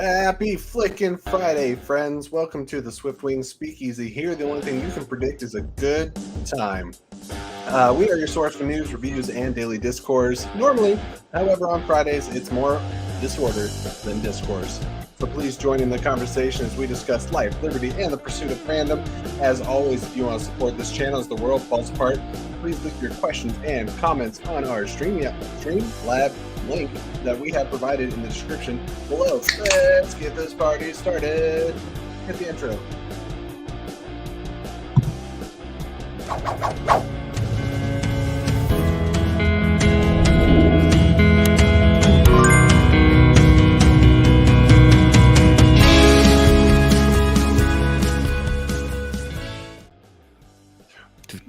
Happy Flickin' Friday, friends. Welcome to the Swiftwing Speakeasy. Here, the only thing you can predict is a good time. We are your source for news, reviews, and daily discourse. Normally, however, on Fridays, it's more disorder than discourse. So please join in the conversation as we discuss life, liberty, and the pursuit of fandom. As always, if you want to support this channel as the world falls apart, please leave your questions and comments on our Streamlab link that we have provided in the description below. Let's get this party started. Hit the intro.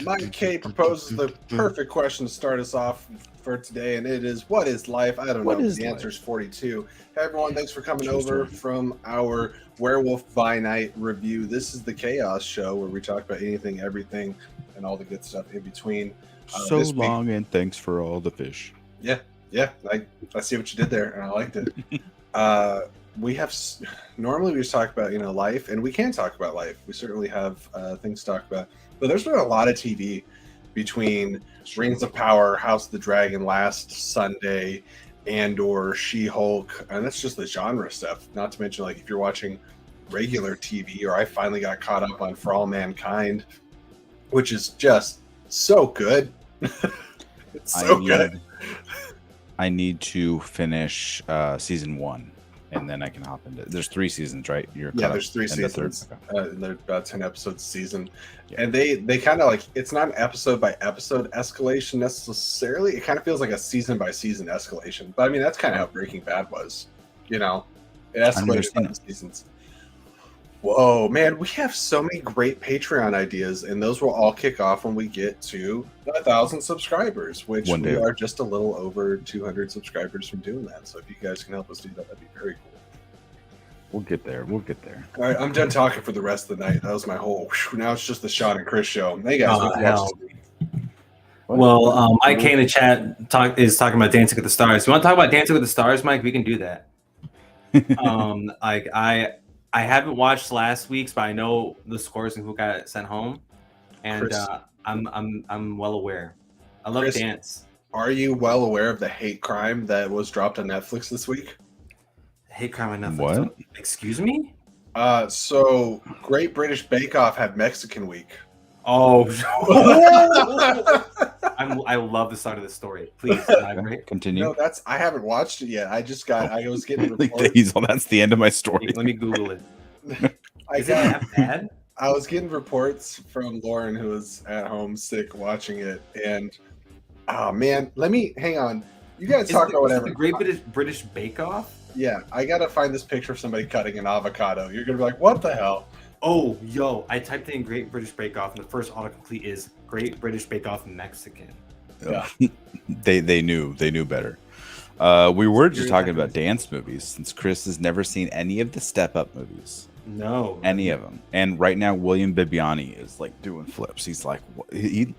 Mike K proposes the perfect question to start us off for today, and it is, what is life? I don't know. The answer is 42. Hey, everyone, thanks for coming over from our Werewolf by Night review. This is the Chaos Show where we talk about anything, everything, and all the good stuff in between. So long, and thanks for all the fish. Yeah, I see what you did there, and I liked it. We have normally we just talk about life, and we can talk about life. We certainly have things to talk about, but there's been a lot of TV between Rings of Power, House of the Dragon last Sunday, and/or She-Hulk, and that's just the genre stuff. Not to mention, like, if you're watching regular TV, or I finally got caught up on For All Mankind, which is just so good. It's so good. I need to finish season 1. And then I can hop into. There's 3 seasons, right? There's 3 seasons. And they're about 10 episodes a season, and they kind of, like, it's not an episode by episode escalation necessarily. It kind of feels like a season by season escalation. But I mean, that's kind of how Breaking Bad was. It escalated by the seasons. Whoa, man, we have so many great Patreon ideas, and those will all kick off when we get to 1,000 subscribers, which we are just a little over 200 subscribers from doing that. So if you guys can help us do that, that'd be very cool. We'll get there. All right, I'm done talking for the rest of the night. That was my whole. Now it's just the Sean and Chris show. Hey guys, well, Mike K in the chat is talking about Dancing with the Stars. You want to talk about Dancing with the Stars, Mike? We can do that. I haven't watched last week's, but I know the scores and who got sent home, and Chris, I'm well aware. I love Chris, dance. Are you well aware of the hate crime that was dropped on Netflix this week? Hate crime on Netflix. What? Excuse me? So Great British Bake Off had Mexican Week. Oh, I love the start of the story. Please elaborate. Continue. No, I haven't watched it yet. I was getting reports. That's the end of my story. Let me Google it. Is it that bad? I was getting reports from Lauren, who was at home sick watching it, and oh man, hang on. You guys talk about whatever. The Great British Bake Off? Yeah, I gotta find this picture of somebody cutting an avocado. You're gonna be like, what the hell? Oh, yo, I typed in Great British Bake Off, and the first autocomplete is Great British Bake Off Mexican. Yeah. They knew better. We were just talking about dance movies, since Chris has never seen any of the Step Up movies. No. Any of them. And right now, William Bibiani is, like, doing flips. He's like, do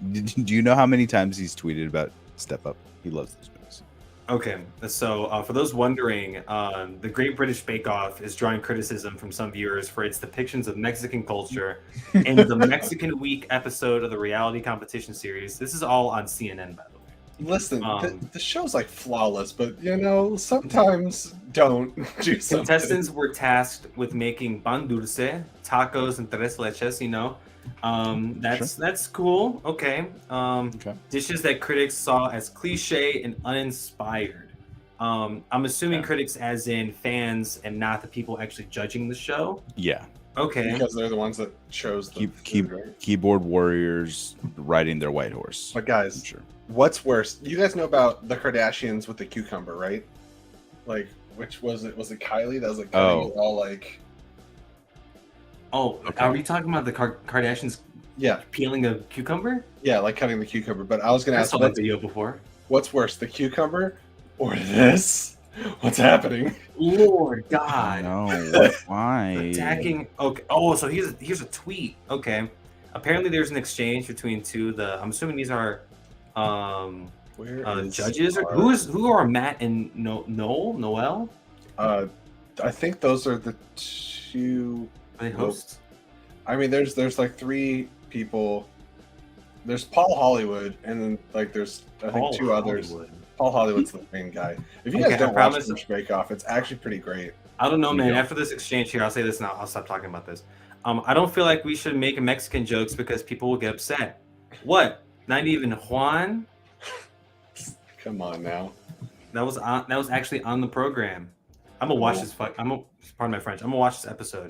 you know how many times he's tweeted about Step Up? He loves those movies. Okay, so for those wondering, the Great British Bake Off is drawing criticism from some viewers for its depictions of Mexican culture in the Mexican Week episode of the reality competition series. This is all on CNN, by the way. Listen, the show's like flawless, but sometimes don't do something. Contestants were tasked with making pan dulce, tacos, and tres leches. That's cool. Okay. Dishes that critics saw as cliche and uninspired. I'm assuming critics as in fans and not the people actually judging the show. Yeah. Okay. Because they're the ones that chose the food, right? Keyboard warriors riding their white horse. But guys, what's worse? You guys know about the Kardashians with the cucumber, right? Like, which was it? Was it Kylie that was like cutting it all like? Oh, okay. Are we talking about the Kardashians? Yeah, peeling a cucumber. Yeah, like cutting the cucumber. But I was gonna ask, saw that video before. What's worse, the cucumber or this? What's happening? Lord God! No, why? Attacking. Okay. Oh, so here's a tweet. Okay. Apparently, there's an exchange between I'm assuming these are judges. Who are Matt and Noel? I think those are the two. Are they hosts? I mean, there's like three people. There's Paul Hollywood, and then like there's I think two others. Paul Hollywood's the main guy. If you guys don't watch French Bake Off, it's actually pretty great. I don't know, man. After this exchange here, I'll say this now. I'll stop talking about this. I don't feel like we should make Mexican jokes because people will get upset. What? Not even Juan? Come on now. That was actually on the program. I'm gonna watch this. Pardon my French. I'm gonna watch this episode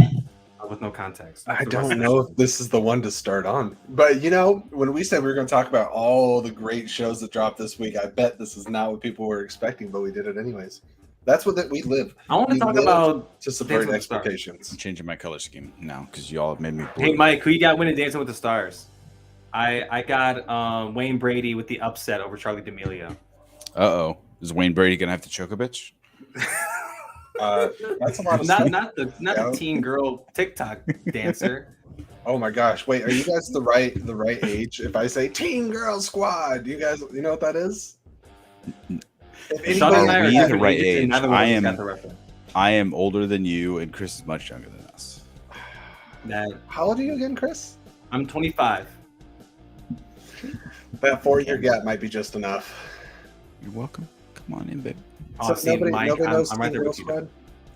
with no context. I don't know if this is the one to start on, but you know, when we said we were going to talk about all the great shows that dropped this week, I bet this is not what people were expecting, but we did it anyways. That's what we live. I want to talk about to subvert expectations. I'm changing my color scheme now because y'all have made me blue. Hey, Mike, who you got winning Dancing with the Stars? I got Wayne Brady with the upset over Charlie D'Amelio. Is Wayne Brady gonna have to choke a bitch? That's a lot of not the teen girl TikTok dancer. Oh my gosh! Wait, are you guys the right age? If I say Teen Girl Squad, you guys, you know what that is? Sean and I are the right age. I am older than you, and Chris is much younger than us. How old are you again, Chris? I'm 25. That 4-year gap might be just enough. You're welcome. Come on in, babe. So nobody knows I'm right there with you.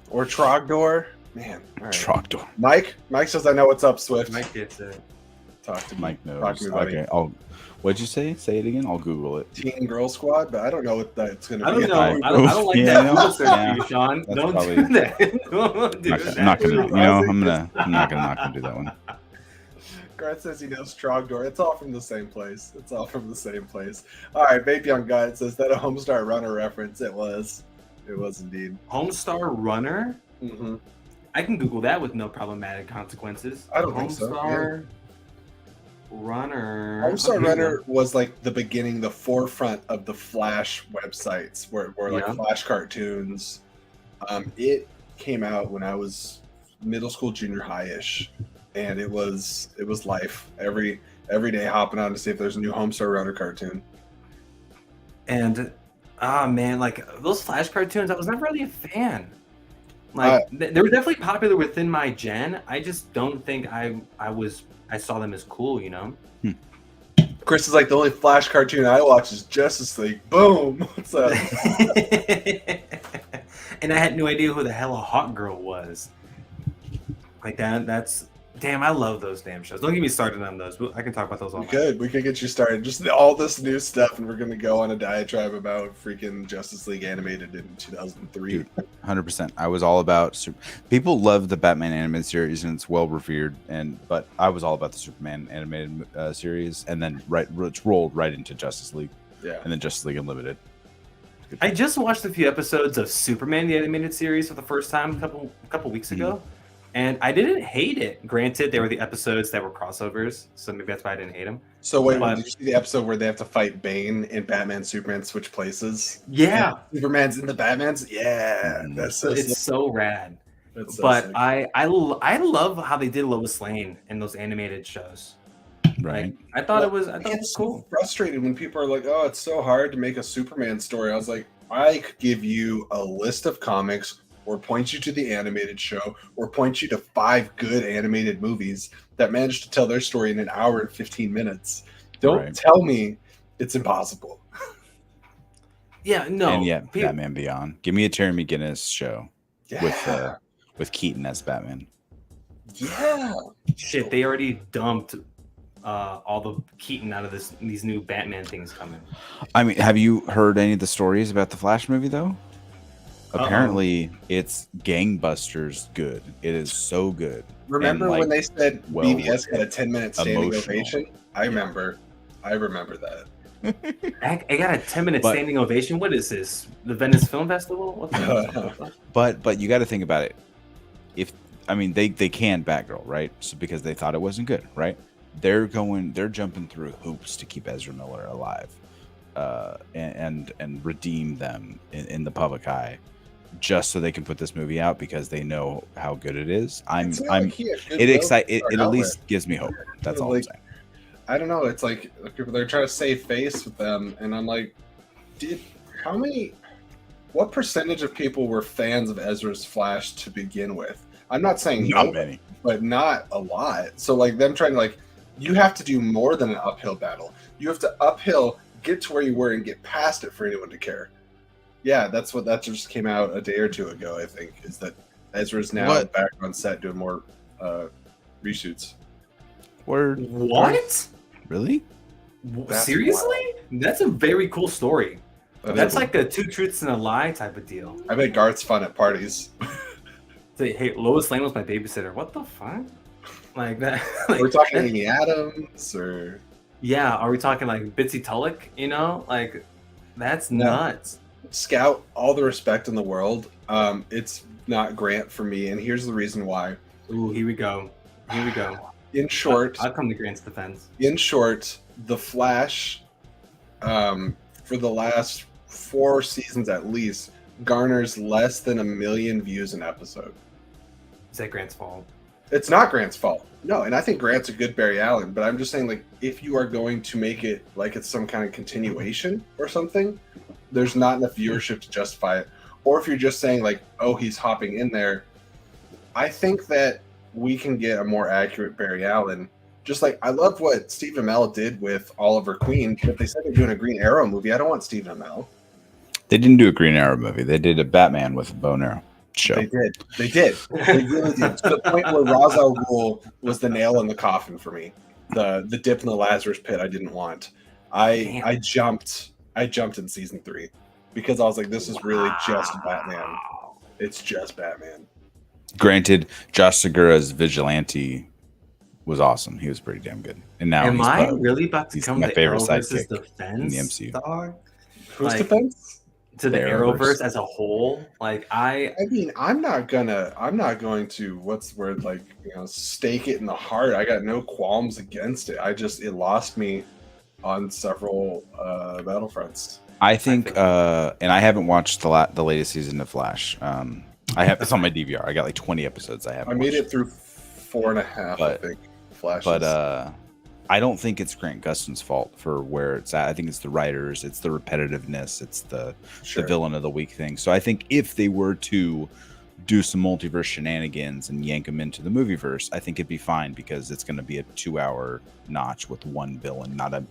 Or Trogdor. Man, all right. Trogdor. Mike says I know what's up, Swift. Mike gets it. Talk to Mike knows. Talk to me, buddy. Okay. What'd you say? Say it again. I'll Google it. Teen Girl Squad, but I don't know what that's going to be. I don't know. I don't like that Google search for you, Sean. Don't do that. Don't do that. I'm not gonna. I'm not gonna do that one. Garth says he knows Trogdor. It's all from the same place. All right, Babe Young God says that a Homestar Runner reference. It was indeed. Homestar Runner? Mm-hmm. I can Google that with no problematic consequences. I don't think so. Homestar Runner. Homestar Runner was like the beginning, the forefront of the Flash websites, where like Flash cartoons. It came out when I was middle school, junior high-ish, and it was life every day hopping on to see if there's a new Homestar Runner cartoon. And man, like those Flash cartoons, I was never really a fan. Like they were definitely popular within my gen. I just don't think I saw them as cool, you know. Chris is like, the only Flash cartoon I watch is Justice League. Boom. What's up? And I had no idea who the hell a Hawk Girl was. Like that's damn. I love those damn shows. Don't get me started on those. I can talk about those all night. We could get you started. Just all this new stuff, and we're gonna go on a diatribe about freaking Justice League animated in 2003. Dude, 100%. I was all about people love the Batman animated series and it's well revered, but I was all about the Superman animated series, and then it's rolled right into Justice League. Yeah, and then Justice League Unlimited. I just watched a few episodes of Superman the animated series for the first time a couple weeks ago. And I didn't hate it. Granted, there were the episodes that were crossovers, so maybe that's why I didn't hate them. So wait, did you see the episode where they have to fight Bane and Batman, Superman switch places? Yeah, and Superman's in the Batman's. Yeah, it's so rad. That's so but sick. I love how they did Lois Lane in those animated shows. Right. Like, I thought it was cool. So frustrated when people are like, "Oh, it's so hard to make a Superman story." I was like, I could give you a list of comics, or point you to the animated show, or point you to 5 good animated movies that managed to tell their story in an hour and 15 minutes. Don't tell me it's impossible. Yeah, no. And yet, Batman Beyond. Give me a Terry McGinnis show with Keaton as Batman. Yeah. Shit, they already dumped all the Keaton out of these new Batman things coming. I mean, have you heard any of the stories about the Flash movie, though? Apparently, it's gangbusters good. It is so good. Remember when they said BVS had a 10-minute standing ovation? I remember that. I got a 10-minute standing ovation. What is this? The Venice Film Festival? What the But you got to think about it. They canned Batgirl, right? So because they thought it wasn't good, right? They're jumping through hoops to keep Ezra Miller alive, and redeem them in the public eye, just so they can put this movie out because they know how good it is. It at least gives me hope. That's all I'm saying. I don't know. It's like people, they're trying to save face with them, and I'm like, how many what percentage of people were fans of Ezra's Flash to begin with? I'm not saying Not many, but not a lot. So like them trying to like, you have to do more than an uphill battle. You have to uphill, get to where you were, and get past it for anyone to care. Yeah, that just came out a day or two ago. I think is that Ezra's now back on set doing more reshoots. Word. What? Really? Seriously? Wild. That's a very cool story. That's like a two truths and a lie type of deal. I bet Garth's fun at parties. Say, hey, Lois Lane was my babysitter. What the fuck? Like that. Like, we're talking Amy Adams, or yeah, are we talking like Bitsy Tulloch? You know, like that's nuts. Scout, all the respect in the world. It's not Grant for me, and here's the reason why. Ooh, here we go. Here we go. In short, I'll come to Grant's defense. In short, The Flash, for the last 4 seasons at least, garners less than 1 million views an episode. Is that Grant's fault? It's not Grant's fault. No, and I think Grant's a good Barry Allen, but I'm just saying, like, if you are going to make it like it's some kind of continuation or something, there's not enough viewership to justify it. Or if you're just saying, like, oh, he's hopping in there, I think that we can get a more accurate Barry Allen. Just like, I love what Stephen Amell did with Oliver Queen, but they said they're doing a Green Arrow movie. I don't want Stephen Amell. They didn't do a Green Arrow movie. They did a Batman with a bow and arrow show. They did. They really did. To the point where Ra's al Ghul was the nail in the coffin for me. The dip in the Lazarus pit I didn't want. I jumped in season 3 because I was like, this is really just Batman. It's just Batman. Granted, Josh Segura's Vigilante was awesome. He was pretty damn good. And now am I really about to come my to favorite Arrowverse's sidekick in the MCU. Dog? Who's Like, defense? To the Arrowverse. Arrowverse as a whole, like I mean, I'm not going to what's the word, like, stake it in the heart. I got no qualms against it. It lost me on several battlefronts. I think, and I haven't watched the latest season of Flash. I have this on my DVR. I got like 20 episodes. I made it through 4.5. I think Flash. But I don't think it's Grant Gustin's fault for where it's at. I think it's the writers, it's the repetitiveness, it's the villain of the week thing. So I think if they were to do some multiverse shenanigans and yank them into the movieverse, I think it'd be fine because it's going to be a 2-hour notch with one villain, not a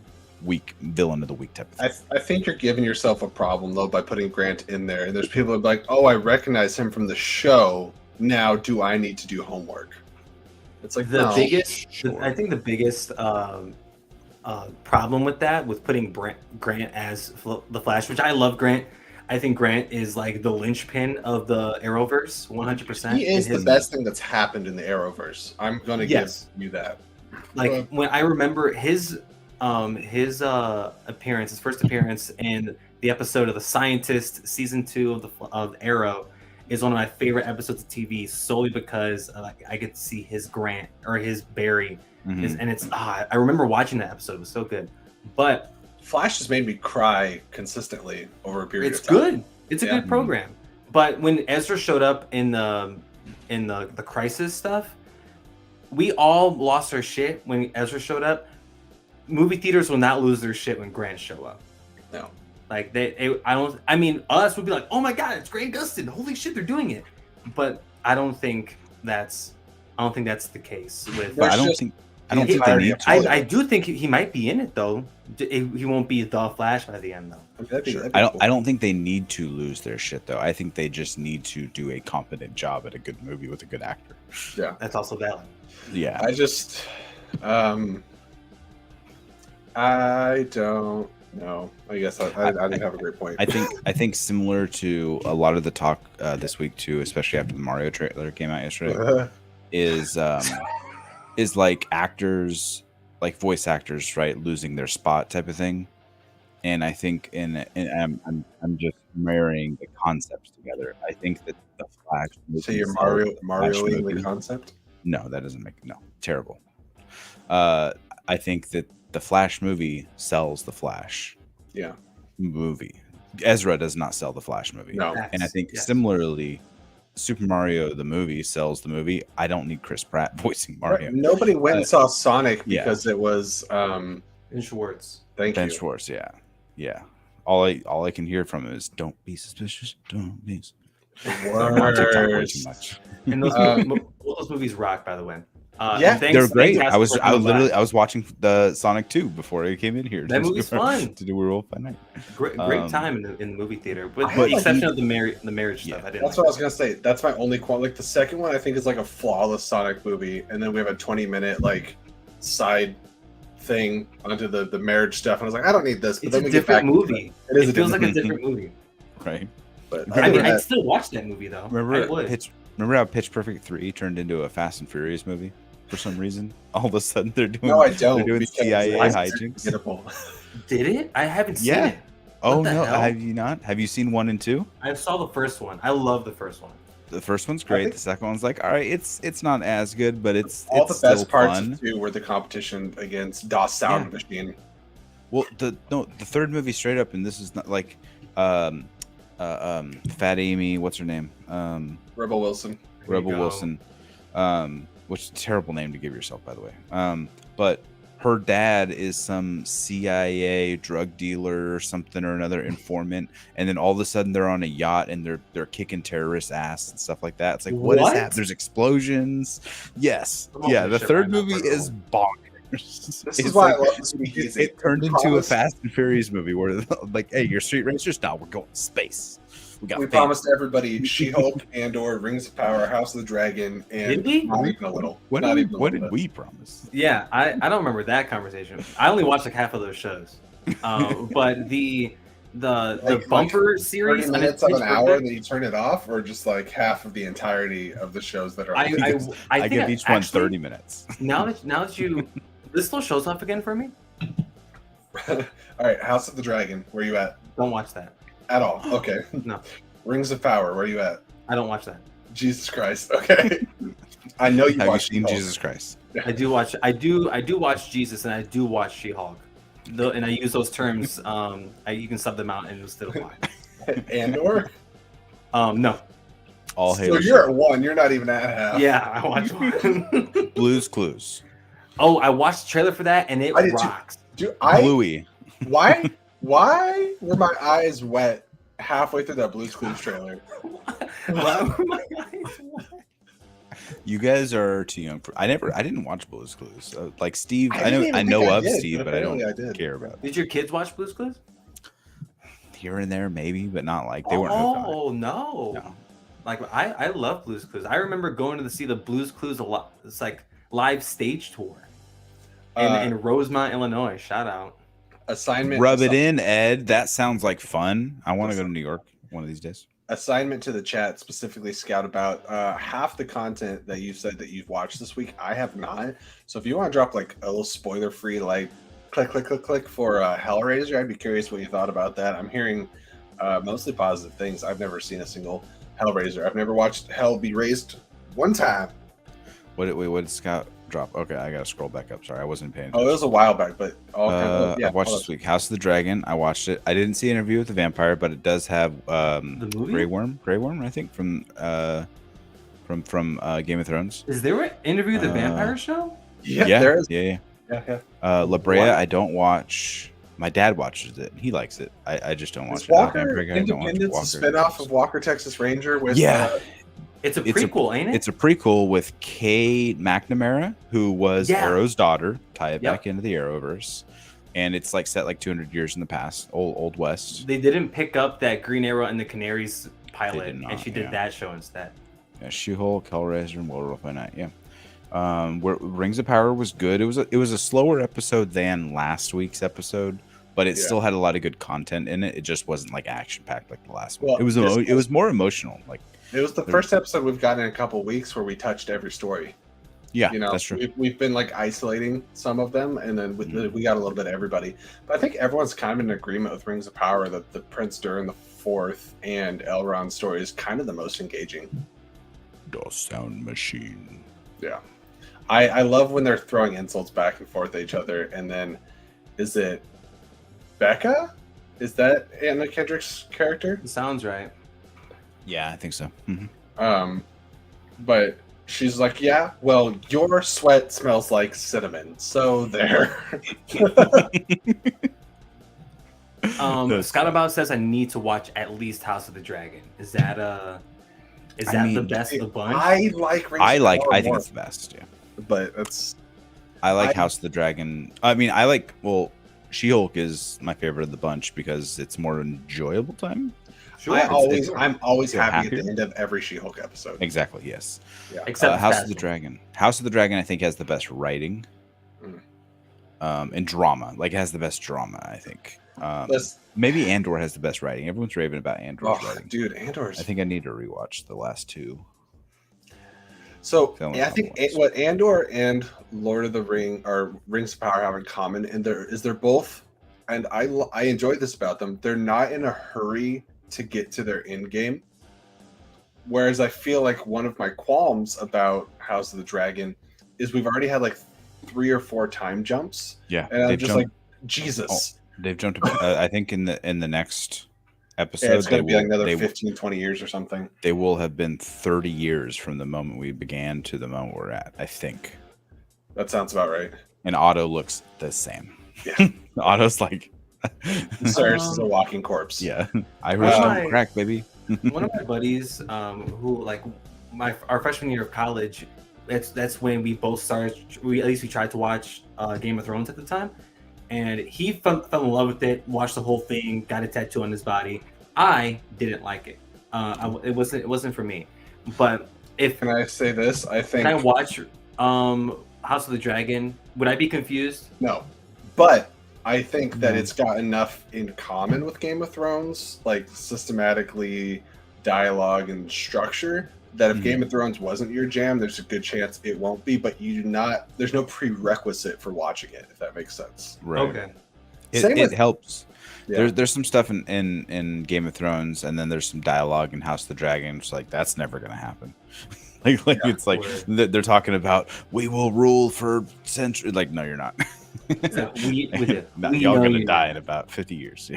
weak villain of the week type of thing. I think you're giving yourself a problem though by putting Grant in there. And there's people that are like, oh, I recognize him from the show. Now do I need to do homework? It's like I think the biggest problem with that, with putting Grant as the Flash, which I love Grant. I think Grant is like the linchpin of the Arrowverse, 100%. He is the best thing that's happened in the Arrowverse. I'm gonna give you that. Like when I remember his appearance, his first appearance in the episode of The Scientist, season 2 of Arrow, is one of my favorite episodes of TV solely because I get to see his Grant or his Barry, and it's I remember watching that episode. It was so good. But Flash has made me cry consistently over a period of time. It's good. It's a good program. But when Ezra showed up in the Crisis stuff, we all lost our shit when Ezra showed up. Movie theaters will not lose their shit when Grant show up. No. Like us would be like, oh my god, it's Grant Gustin. Holy shit, they're doing it. But I don't think that's the case with. But I don't think they need to. I do think he might be in it though. He won't be the Flash by the end though. Sure. I don't think they need to lose their shit though. I think they just need to do a competent job at a good movie with a good actor. Yeah, that's also valid. Yeah, I just I don't know. I guess I didn't have a great point. I think similar to a lot of the talk this week too, especially after the Mario trailer came out yesterday, is like actors, like voice actors, right, losing their spot type of thing. And I think I'm just marrying the concepts together. I think that the Flash. So you're Marioing the concept? No, that doesn't make terrible. I think that the Flash movie sells the Flash movie. Ezra does not sell the Flash movie. No. And I think similarly, Super Mario the movie sells the movie. I don't need Chris Pratt voicing Mario. Right. Nobody went and saw Sonic because it was Ben Schwartz. Thank you. Ben Schwartz, yeah. All I can hear from him is "Don't be suspicious, don't be." I'm on TikTok way too much. And those movies rock, by the way. Yeah, they're great. Thanks, I was Casper, I was watching the Sonic 2 before I came in here. That movie's fun. To do Werewolf by Night. Great time in the movie theater, with But the exception of the marriage stuff. I didn't. That's what I was gonna say. That's my only qualm. Like the second one, I think is like a flawless Sonic movie, and then we have a 20-minute like side thing onto the marriage stuff, and I was like, I don't need this. But It's then a we get back different movie. It feels like a different movie. Right. But I mean, I'd still watch that movie though. Remember how Pitch Perfect 3 turned into a Fast and Furious movie for some reason? All of a sudden they're doing. No, I don't. They're doing CIA hijinks. Did it? I haven't seen it. Oh no, have you not? Have you seen 1 and 2? I saw the first one. I love the first one. The first one's great. The second one's like, all right, it's not as good, but it's the still best parts fun. of 2 were the competition against DOS Sound Machine. Well, the third movie straight up, and this is not like Fat Amy, what's her name? Rebel Wilson. Which is a terrible name to give yourself, by the way. But her dad is some CIA drug dealer or something or another informant, and then all of a sudden they're on a yacht and they're kicking terrorists' ass and stuff like that. It's like, what is that? There's explosions. Yes, the third movie is bonkers. This is why I love this movie. It turned into a Fast and Furious movie where, like, hey, you're street racers. Now we're going to space. We promised everybody She-Hulk and/or Rings of Power, House of the Dragon, and did we? Not even a little. What did we promise? Yeah, I don't remember that conversation. I only watched like half of those shows. But the bumper series, 30 minutes of an hour, and then you turn it off, or just like half of the entirety of the shows that are. I give each one 30 minutes. Now that you, this still shows up again for me. All right, House of the Dragon, where you at? Don't watch that. At all? Okay. No. Rings of Power, where you at? I don't watch that. Jesus Christ. Okay. I know you have seen Jesus Christ. I do watch Jesus, and I do watch She-Hulk. And I use those terms. You can sub them out and it'll still apply. And/or? No. All so you're at 1. You're not even at half. Yeah, I watched 1. Blue's Clues. Oh, I watched the trailer for that, and it rocks. Bluey. Why were my eyes wet halfway through that Blue's Clues trailer? Why were my eyes wet? You guys are too young for. I didn't watch Blue's Clues. Like Steve, I know of Steve, but I don't care about. Did your kids watch Blue's Clues? Here and there, maybe, but not like they weren't. Oh no! Like I love Blue's Clues. I remember going to see the Blue's Clues a lot. It's like live stage tour in Rosemont, Illinois. Shout out. Assignment. Rub it in, Ed. That sounds like fun. I want to go to New York one of these days. Assignment to the chat, specifically Scout, about half the content that you said that you've watched this week. I have not. So if you want to drop like a little spoiler-free, like click for Hellraiser, I'd be curious what you thought about that. I'm hearing mostly positive things. I've never seen a single Hellraiser. I've never watched Hell be raised one time. What did Scout drop? Okay, I gotta scroll back up. Sorry, I wasn't paying attention. Oh, it was a while back, but I watched this week. House of the Dragon. I watched it. I didn't see Interview with the Vampire, but it does have the movie? Grey Worm, I think, from Game of Thrones. Is there an Interview with the Vampire show? Yeah, there is. Yeah. La Brea, I don't watch. My dad watches it. He likes it. I just don't watch Walker Independence, a spinoff of Walker Texas Ranger with it's a prequel, ain't it? It's a prequel with Kay McNamara, who was Arrow's daughter. Tie it back into the Arrowverse, and it's like set like 200 years in the past, old west. They didn't pick up that Green Arrow and the Canaries pilot, and she did that show instead. Yeah, She-Hulk, Hellraiser, and Werewolf by Night. Yeah. Rings of Power was good. It was a slower episode than last week's episode, but it still had a lot of good content in it. It just wasn't like action packed like the last one. It was more emotional. Like it was the first episode we've gotten in a couple of weeks where we touched every story. Yeah, that's true. We've been like isolating some of them, and then we got a little bit of everybody. But I think everyone's kind of in agreement with Rings of Power that the Prince Durin the Fourth and Elrond story is kind of the most engaging. The Sound Machine. Yeah. I love when they're throwing insults back and forth at each other, and then is it Becca? Is that Anna Kendrick's character? It sounds right. Yeah, I think so. Mm-hmm. But she's like, yeah, well, your sweat smells like cinnamon, so there. Scott About says I need to watch at least House of the Dragon. Is that the best of the bunch? I think it's the best. Yeah, but it's. I like House of the Dragon. I mean, She-Hulk is my favorite of the bunch because it's more enjoyable time. Sure. I'm always happy at the end of every She-Hulk episode. Exactly. Yes. Yeah. Except House of the Dragon. House of the Dragon, I think, has the best writing. And drama. Like, it has the best drama, I think. Maybe Andor has the best writing. Everyone's raving about Andor's writing. Dude, Andor's. I think I need to rewatch the last two. So I think what Andor and Lord of the Ring or Rings of Power have in common, and they're both, and I enjoy this about them. They're not in a hurry to get to their end game. Whereas I feel like one of my qualms about House of the Dragon is we've already had like 3 or 4 time jumps. Yeah, and I'm just like, Jesus. They've jumped. I think in the next episode, it's going to be like another 15, 20 years or something. They will have been 30 years from the moment we began to the moment we're at, I think. That sounds about right. And Otto looks the same. Yeah. Otto's like... Cyrus is a walking corpse. Yeah. Irish crack, baby. One of my buddies who, like, our freshman year of college, that's when we both started... we tried to watch Game of Thrones at the time. And he fell in love with it, watched the whole thing, got a tattoo on his body. I didn't like it. It wasn't for me. But can I say this? I think can I watch House of the Dragon? Would I be confused? No, but I think that it's got enough in common with Game of Thrones, like systematically, dialogue and structure, that if Game of Thrones wasn't your jam, there's a good chance it won't be, but there's no prerequisite for watching it, if that makes sense. Right. Okay. It helps. Yeah. There's some stuff in Game of Thrones, and then there's some dialogue in House of the Dragon. It's like, that's never going to happen. It's like, they're talking about, we will rule for centuries. Like, no, you're not. Y'all going to die in about 50 years.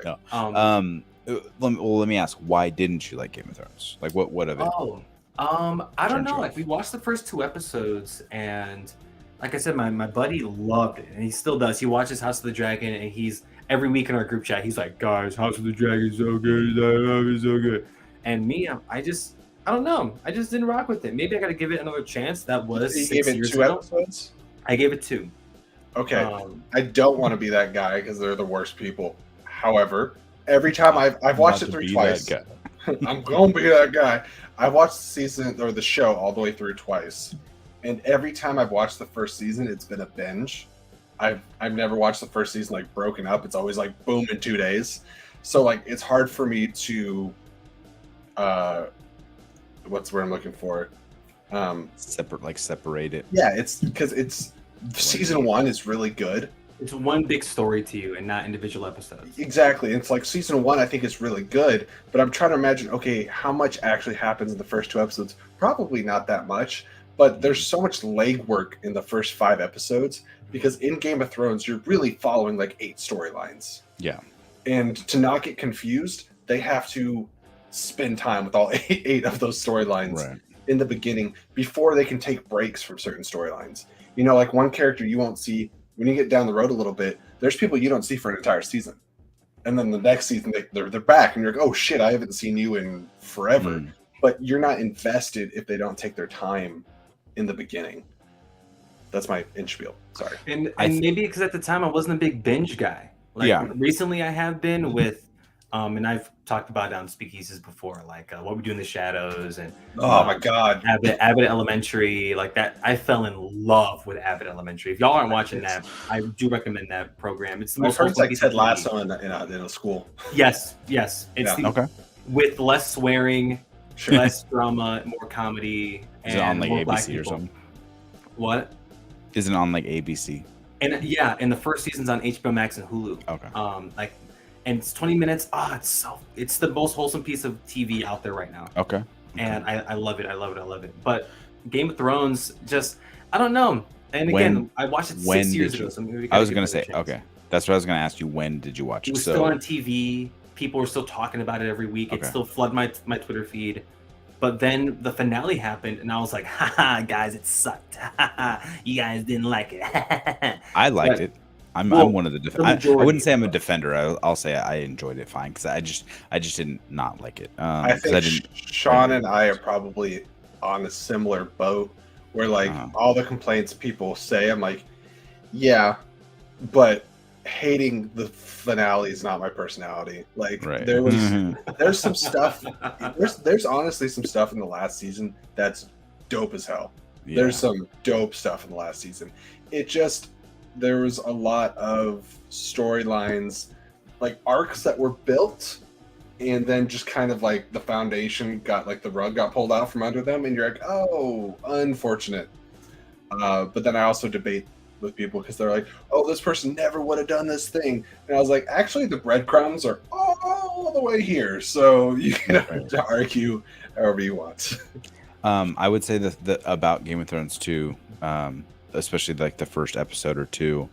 No. Let me ask, why didn't you like Game of Thrones? Like, what of it? I don't know. Like, we watched the first 2 episodes, and like I said, my buddy loved it, and he still does. He watches House of the Dragon, and he's every week in our group chat, he's like, "Guys, House of the Dragon is so good. I love it, so good." And me, I don't know. I just didn't rock with it. Maybe I got to give it another chance. That was 6 years ago. Episodes? I gave it 2. Okay. I don't want to be that guy because they're the worst people. However, every time I've watched it through twice. I'm going to be that guy. I watched the season or the show all the way through twice. And every time I've watched the first season, it's been a binge. I've never watched the first season like broken up. It's always like boom in 2 days. So like it's hard for me to what's the word I'm looking for? Separate it. Yeah, it's because season 1 is really good. It's one big story to you and not individual episodes. Exactly. It's like season 1 I think is really good, but I'm trying to imagine, okay, how much actually happens in the first 2 episodes? Probably not that much, but there's so much legwork in the first 5 episodes because in Game of Thrones you're really following like 8 storylines. Yeah. And to not get confused, they have to spend time with all 8 of those storylines in the beginning before they can take breaks from certain storylines. You know, like one character you won't see when you get down the road a little bit, there's people you don't see for an entire season. And then the next season, they're back, and you're like, oh shit, I haven't seen you in forever. But you're not invested if they don't take their time in the beginning. That's my spiel. Sorry. And maybe because at the time I wasn't a big binge guy. Like recently I have been with, and I've talked about it on Speakeasies before, like What We Do in the Shadows and oh my god, Abbott Elementary, like that. I fell in love with Abbott Elementary. If y'all aren't watching that, I do recommend that program. It's the most like Ted Lasso in a school. Yes. It's with less swearing, less drama, more comedy, and is it on like more ABC black people. or something? What? Is it on like ABC? And and the first season's on HBO Max and Hulu. Okay. And it's 20 minutes. It's the most wholesome piece of TV out there right now. Okay. And I love it. I love it. But Game of Thrones, just I don't know. And again, I watched it 6 years ago. So maybe I was gonna say okay. That's what I was gonna ask you. When did you watch it? It was still on TV. People were still talking about it every week. It still flooded my Twitter feed. But then the finale happened, and I was like, haha, guys, it sucked. You guys didn't like it. I liked it. I'm one of the I wouldn't say I'm a defender. I'll say I enjoyed it fine because I just didn't not like it. I think Sean and I are probably on a similar boat where like all the complaints people say, I'm like, yeah, but hating the finale is not my personality. Like there's some stuff. There's honestly some stuff in the last season that's dope as hell. Yeah. There's some dope stuff in the last season. There was a lot of storylines, like arcs that were built, and then just kind of like the foundation got like the rug got pulled out from under them, and you're like, oh, unfortunate. But then I also debate with people because they're like, oh, this person never would have done this thing, and I was like, actually, the breadcrumbs are all the way here, so you can have to argue however you want. I would say that about Game of Thrones too. Especially like the first episode or two,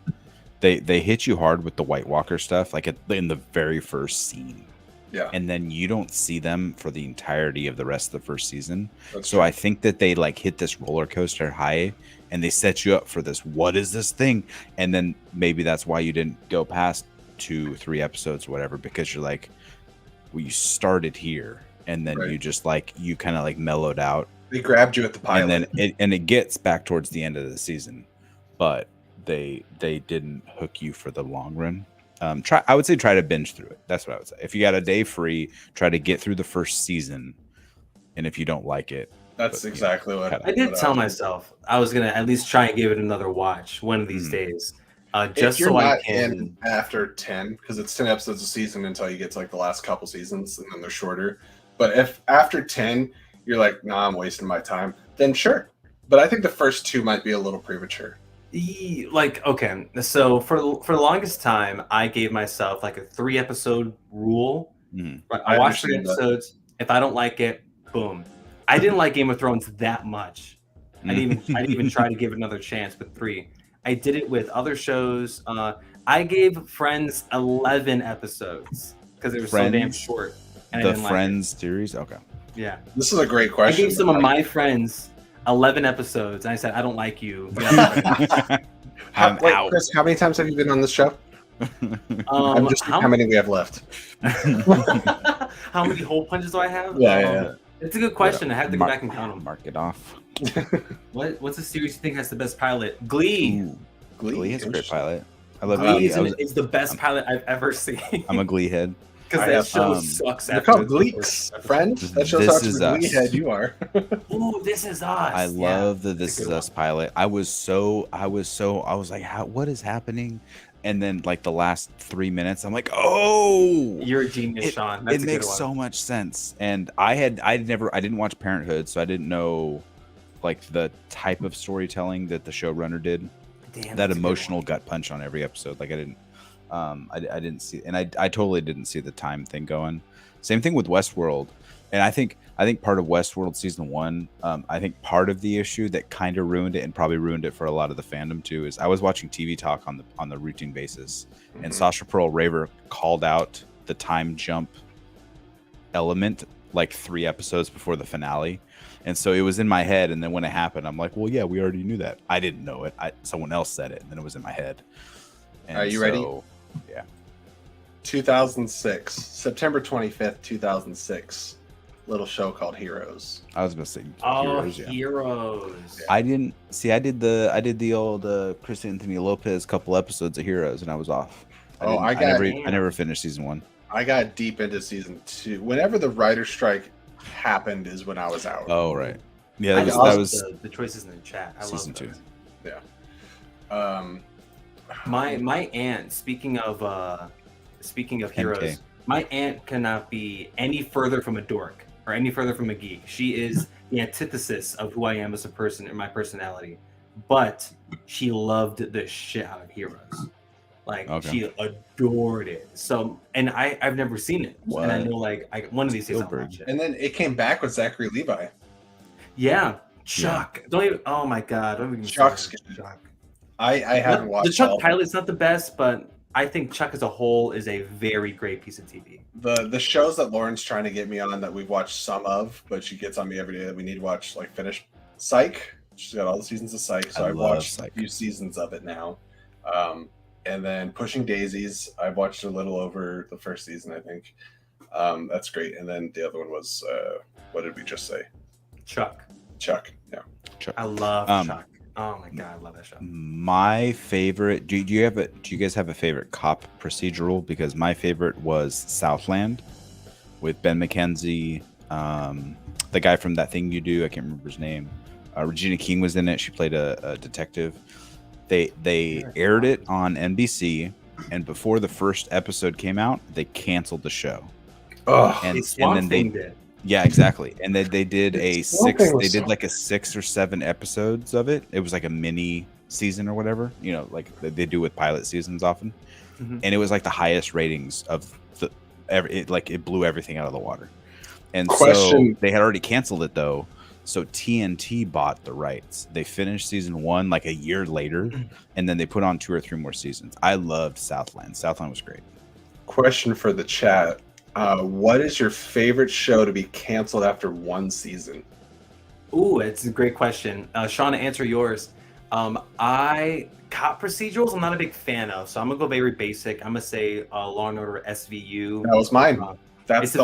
they hit you hard with the White Walker stuff, like in the very first scene. Yeah. And then you don't see them for the entirety of the rest of the first season. That's so true. I think that they like hit this roller coaster high and they set you up for this, what is this thing? And then maybe that's why you didn't go past 2-3 episodes or whatever, because you're like, well, you started here and then you just like, you kind of like mellowed out. They grabbed you at the pilot, and then it gets back towards the end of the season, but they didn't hook you for the long run. I would say try to binge through it. That's what I would say. If you got a day free, try to get through the first season, and if you don't like it, that's exactly what I did tell myself I was gonna at least try and give it another watch one of these days. Just so I can after 10, because it's 10 episodes a season until you get to like the last couple seasons, and then they're shorter. But if after 10 you're like, nah, I'm wasting my time, then sure. But I think the first 2 might be a little premature. Like, okay, so for the longest time, I gave myself like a 3-episode rule. I watched 3 episodes. If I don't like it, boom. I didn't like Game of Thrones that much. I didn't even try to give it another chance with 3. I did it with other shows. I gave Friends 11 episodes because it was so damn short. And the Friends series? Okay. Yeah. This is a great question. I gave some of my friends 11 episodes, and I said, I don't like you. Chris, how many times have you been on this show? I'm just how many we have left. How many hole punches do I have? Yeah. It's a good question. I have to go back and count them. Mark it off. What's the series you think has the best pilot? Glee. Ooh, Glee has a great pilot. I love Glee. It's the best pilot I've ever seen. I'm a Glee head. Because that show sucks. They're called Gleeks, friend. That shows how much of a Glee head you are. Ooh, This Is Us. I love the This Is Us pilot. I was like, what is happening? And then like the last 3 minutes, I'm like, oh, you're a genius, Sean. That's it makes so much sense. And I didn't watch Parenthood, so I didn't know like the type of storytelling that the showrunner did. Damn, that emotional gut punch on every episode. Like I didn't see, and I totally didn't see the time thing going. Same thing with Westworld, and I think part of Westworld season 1, I think part of the issue that kind of ruined it and probably ruined it for a lot of the fandom too is I was watching TV Talk on the routine basis, and Sasha Pearl Raver called out the time jump element like 3 episodes before the finale, and so it was in my head, and then when it happened, I'm like, well, yeah, we already knew that. I didn't know it. Someone else said it, and then it was in my head. And are you ready? Yeah. 2006, September 25th, 2006. Little show called Heroes. I was gonna say Heroes. Heroes. I didn't see. I did the old Chris Anthony Lopez couple episodes of Heroes, and I was off. I never finished season 1. I got deep into season 2. Whenever the writer strike happened, is when I was out. Oh right. Yeah, that was the choices in the chat. I season love 2. Yeah. My aunt. Speaking of Heroes, my aunt cannot be any further from a dork or any further from a geek. She is the antithesis of who I am as a person and my personality. But she loved the shit out of Heroes. Like she adored it. So, and I've never seen it, and I know like one of these days I'll watch it. And then it came back with Zachary Levi. Yeah, Chuck. Yeah. Don't even. Oh my god. Don't even. Chuck's Chuck. I haven't watched the Chuck pilot's not the best, but I think Chuck as a whole is a very great piece of TV. The shows that Lauren's trying to get me on that we've watched some of, but she gets on me every day that we need to watch, like finish Psych. She's got all the seasons of Psych, so I've watched a few seasons of it now. And then Pushing Daisies, I've watched a little over the first season, I think. That's great. And then the other one was, what did we just say? Chuck. Yeah. Chuck. I love Chuck. Oh my god, I love that show. My favorite. Do you guys have a favorite cop procedural? Because my favorite was Southland, with Ben McKenzie, the guy from That Thing You Do. I can't remember his name. Regina King was in it. She played a detective. They aired it on NBC, and before the first episode came out, they canceled the show. Oh, and then they did. Yeah, exactly. And then they did like a 6 or 7 episodes of it. It was like a mini season or whatever, like they do with pilot seasons often. Mm-hmm. And it was like the highest ratings of it blew everything out of the water. And so they had already canceled it though. So TNT bought the rights. They finished season 1 like a year later, and then they put on 2 or 3 more seasons. I loved Southland. Southland was great. Question for the chat. What is your favorite show to be canceled after 1 season? Ooh, it's a great question. Sean, to answer yours, cop procedurals I'm not a big fan of, so I'm gonna go very basic. I'm gonna say Law and Order SVU. That was mine. That's the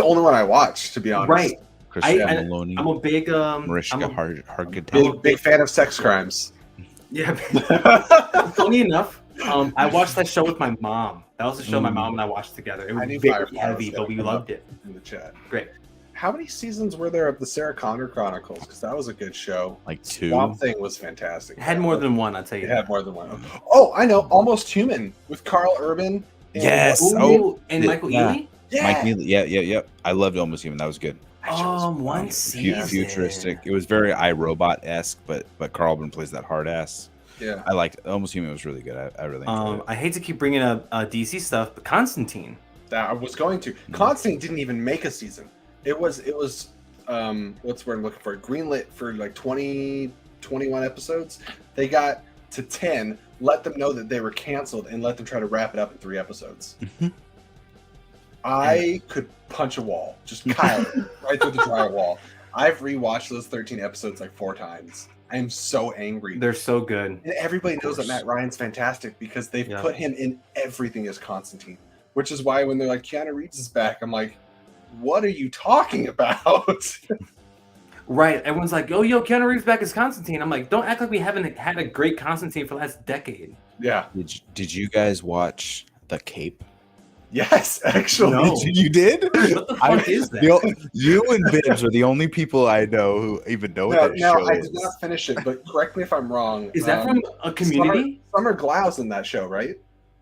only one I watched, to be honest. Right. Maloney, I'm a big Mariska Hargitay. Big fan of sex crimes. Yeah. Funny enough, I watched that show with my mom. That was the show my mom and I watched together. It was very heavy, but we loved it. In the chat. Great. How many seasons were there of the Sarah Connor Chronicles? Because that was a good show. Like 2. Swamp Thing was fantastic. It had more than one, I'll tell you. It had more than one. Oh, I know. Almost Human with Carl Urban. Yes. And Michael Ealy? Yeah. Mike Neely. Yeah. I loved Almost Human. That was good. One season. Futuristic. It was very iRobot-esque, but Carl Urban plays that hard ass. Yeah. I liked it. Almost Human was really good. I really enjoyed it. I hate to keep bringing up DC stuff, but Constantine. That I was going to. Constantine didn't even make a season. It was what's the word I'm looking for? Greenlit for like 20, 21 episodes. They got to 10, let them know that they were canceled, and let them try to wrap it up in 3 episodes. I could punch a wall, just Kyle right through the drywall. I've rewatched those 13 episodes like 4 times. I am so angry. They're so good. And everybody knows that Matt Ryan's fantastic because they've put him in everything as Constantine, which is why when they're like, Keanu Reeves is back, I'm like, what are you talking about? Right. Everyone's like, yo, Keanu Reeves back as Constantine. I'm like, don't act like we haven't had a great Constantine for the last decade. Yeah. Did you guys watch The Cape? Yes, actually. No. You did? What the fuck is that? You and Bibbs are the only people I know who even know what that show is. No, I did not finish it, but correct me if I'm wrong. Is that from a Community? Summer Glau's in that show, right?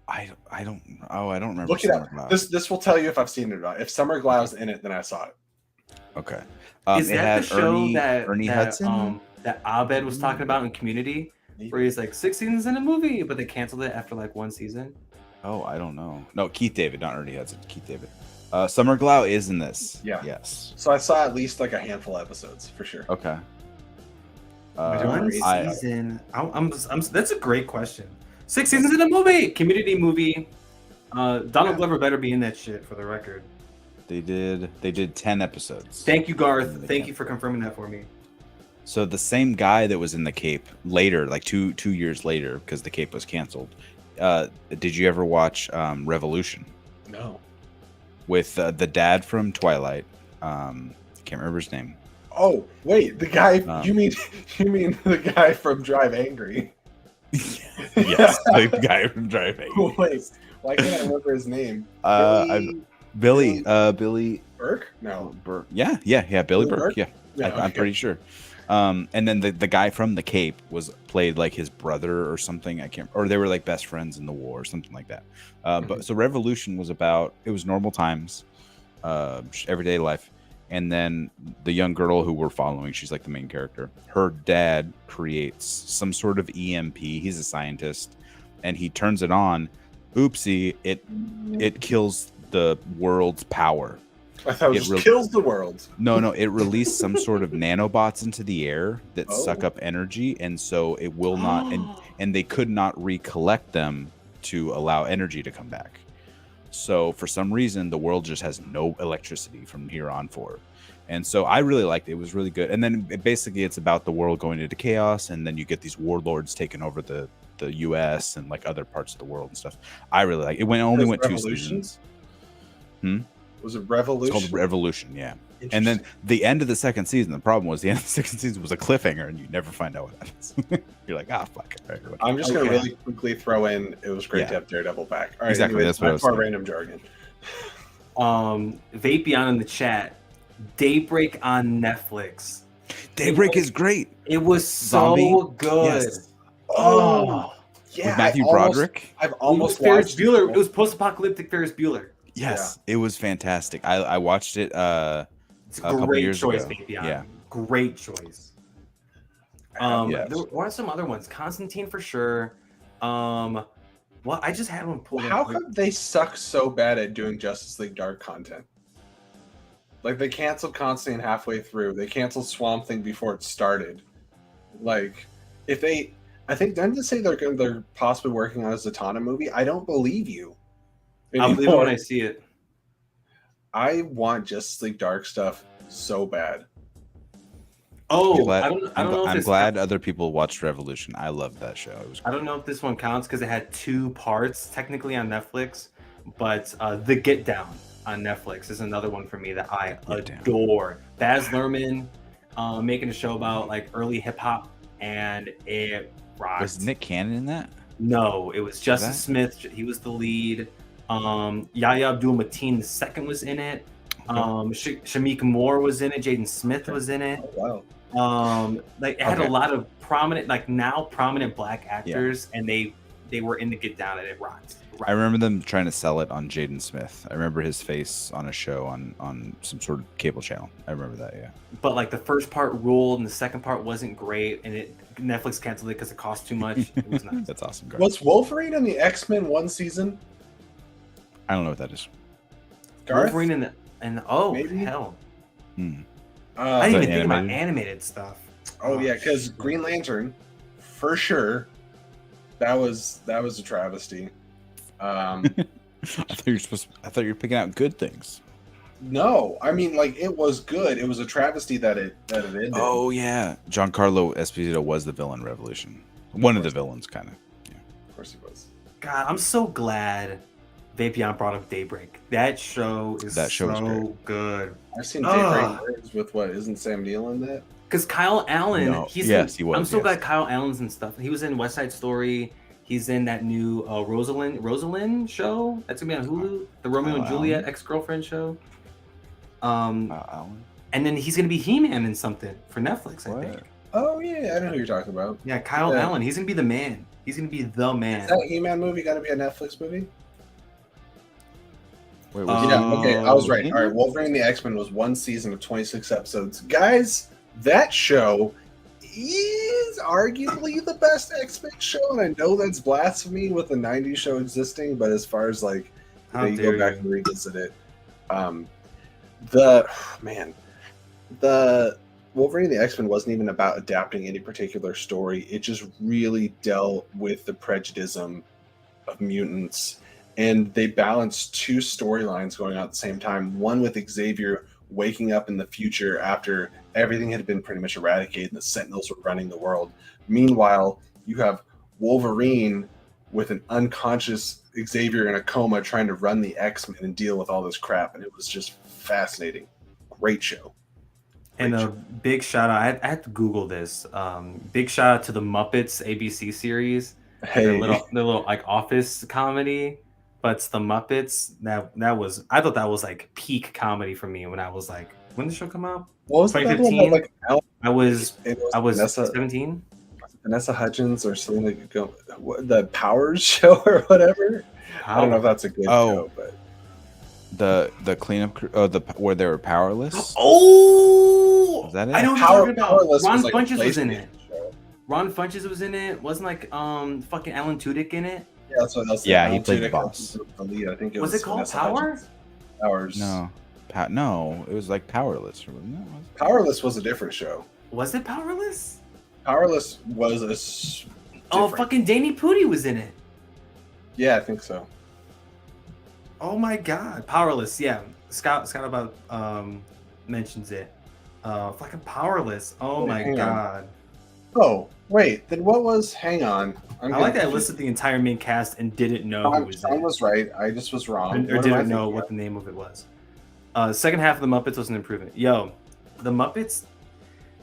I don't remember. Look it up. This will tell you if I've seen it or not. If Summer Glau's in it, then I saw it. Okay. Is that the show Ernie Hudson? That Abed was talking about in Community, where he's like 6 seasons in a movie, but they canceled it after like 1 season? Oh, I don't know. No, Keith David, not Ernie Hudson. Keith David. Summer Glau is in this. Yeah. Yes. So I saw at least like a handful of episodes for sure. Okay. 1 season. That's a great question. 6 seasons in a movie. Community movie. Donald Glover better be in that shit for the record. They did 10 episodes. Thank you, Garth. Thank you for confirming that for me. So the same guy that was in The Cape later, like two years later, because The Cape was canceled. Did you ever watch Revolution? No. With the dad from Twilight. Can't remember his name. Oh wait, the guy. You mean the guy from Drive Angry? Yes, the guy from Drive Angry. Wait, why can't I remember his name? Billy Burke? No. Burke. Yeah, Billy Burke. Yeah, I'm pretty sure. And then the guy from The Cape played like his brother or something. Or they were like best friends in the war or something like that. But so Revolution was it was normal times, everyday life. And then the young girl who we're following, she's like the main character. Her dad creates some sort of EMP. He's a scientist, and he turns it on. Oopsie! It kills the world's power. I thought it kills the world. No, it released some sort of nanobots into the air that suck up energy, and so it will not. And they could not recollect them to allow energy to come back. So for some reason, the world just has no electricity from here on forward. And so I really liked it. It was really good. And then basically it's about the world going into chaos, and then you get these warlords taking over the U.S. and like other parts of the world and stuff. I really like it. Only went 2 seasons. Was it Revolution? It's called Revolution, yeah. And then the end of the second season, the problem was the end of the second season was a cliffhanger, and you never find out what happens. You're like, fuck it. Right, I'm just going to really quickly throw in, it was great to have Daredevil back. All right, exactly. Anyways, that's what I was saying. Random jargon. Vapion in the chat. Daybreak on Netflix. Daybreak is great. It was so good. Yes. Oh, yeah. With Matthew Broderick. I've almost Ferris Bueller. It was post-apocalyptic Ferris Bueller. Yes, it was fantastic. I watched it it's a couple years choice, ago. Vapion. Yeah, great choice. Yes. There were some other ones. Constantine for sure. Well, I just had one pulled. How come they suck so bad at doing Justice League Dark content? Like, they canceled Constantine halfway through. They canceled Swamp Thing before it started. Like, I think didn't they say they're possibly working on a Zatanna movie? I don't believe you. I'll believe it when I see it. I want Justice League Dark stuff so bad. Oh, I'm glad other people watched Revolution. I loved that show. It was great. I don't know if this one counts because it had 2 parts technically on Netflix, but The Get Down on Netflix is another one for me that I adore. Baz Luhrmann making a show about like early hip hop, and it rocks. Was Nick Cannon in that? No, it was Justice Smith. He was the lead. Yahya Abdul-Mateen II was in it. Shamik Moore was in it. Jaden Smith was in it. Oh, wow. Like it had a lot of prominent black actors, and they were in the Get Down, and it rocked. I remember them trying to sell it on Jaden Smith. I remember his face on a show on some sort of cable channel. I remember that, yeah. But like the first part ruled, and the second part wasn't great, and Netflix canceled it because it cost too much. It was nice. That's awesome. Was Wolverine in the X-Men one season? I don't know what that is. Garth? Wolverine Maybe? hell. I didn't even think about animated stuff. Oh yeah, because Green Lantern, for sure, that was a travesty. I thought you were picking out good things. No, I mean, like, it was good. It was a travesty that it ended. Oh yeah, Giancarlo Esposito was the villain in Revolution. One of the villains, kind of. Yeah, of course he was. God, I'm so glad Vapion brought up Daybreak. That show is so good. I've seen Daybreak with isn't Sam Neill in that? Because Kyle Allen, no. He was. I'm so glad Kyle Allen's and stuff. He was in West Side Story. He's in that new Rosalind show that's gonna be on Hulu, the Romeo and Juliet ex-girlfriend show. And then he's gonna be He-Man in something for Netflix, I think. Oh yeah, I know who you're talking about. Yeah, Kyle Allen. He's gonna be the man. He's gonna be the man. Is that He-Man movie gonna be a Netflix movie? Wait, okay, I was right. All right, Wolverine and the X-Men was 1 season of 26 episodes. Guys, that show is arguably the best X-Men show, and I know that's blasphemy with the 90s show existing, but as far as like you go back and revisit it, the Wolverine and the X-Men wasn't even about adapting any particular story. It just really dealt with the prejudice of mutants, and they balanced 2 storylines going on at the same time. One with Xavier waking up in the future after everything had been pretty much eradicated and the Sentinels were running the world. Meanwhile, you have Wolverine with an unconscious Xavier in a coma trying to run the X-Men and deal with all this crap, and it was just fascinating. Great show. Big shout out. I had to Google this. Big shout out to the Muppets ABC series. Hey, their little like office comedy, but it's the Muppets. I thought that was like peak comedy for me when I was like, when did the show come out? What was 2015. Like, I was 17. Vanessa Hudgens or Selena Gomez, the Powers show or whatever. I don't know if that's a good show, but the cleanup crew, where they were powerless. Oh, was that it? I know what you're talking about. Ron was Funches was in it. Ron Funches was in it. Wasn't like fucking Alan Tudyk in it? Yeah, that's what else. Yeah, he played the boss. The lead. I think it was it called Vanessa Power? Hudgens. Powers. No, it was like Powerless. Powerless was a different show. Was it Powerless? Powerless was fucking Danny Pudi was in it. Yeah, I think so. Oh my god, Powerless. Yeah, Scott about mentions it. Fucking Powerless. Oh my hang on. god. Oh, wait. Then what was? Hang on. I like that I listed the entire main cast and didn't know who was in Sean it. was right. I just was wrong. Or didn't know what the name of it was. Second half of the Muppets was an improvement. Yo, the Muppets.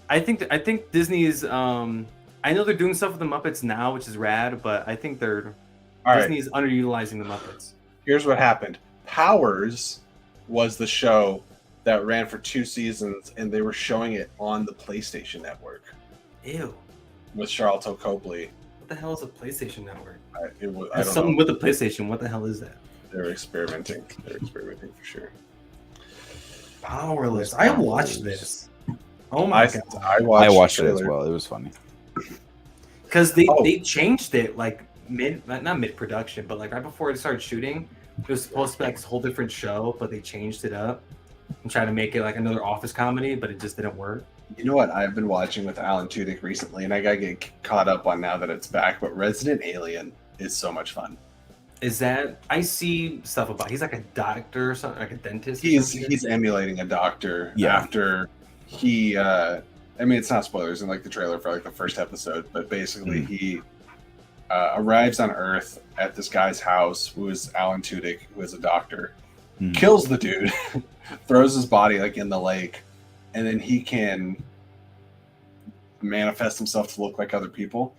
I think Disney's. I know they're doing stuff with the Muppets now, which is rad, but I think Disney's underutilizing the Muppets. Here's what happened. Powers was the show that ran for 2 seasons, and they were showing it on the PlayStation Network. Ew. With Charlton Copley. What the hell is a PlayStation Network? I don't someone know. with a PlayStation. What the hell is that? They're experimenting. They're experimenting for sure. Powerless. I watched this. Oh my god. I watched it as well. It was funny. Because they changed it like not mid production, but like right before it started shooting. It was supposed to be like this whole different show, but they changed it up and tried to make it like another Office comedy, but it just didn't work. You know what I've been watching with Alan Tudyk recently, and I gotta get caught up on now that it's back, but Resident Alien is so much fun. Is that I see stuff about he's like a doctor or something, like a dentist? He's emulating a doctor after he I mean it's not spoilers in like the trailer for like the first episode, but basically he arrives on Earth at this guy's house who is Alan Tudyk, who is a doctor, kills the dude, throws his body like in the lake, and then he can manifest himself to look like other people.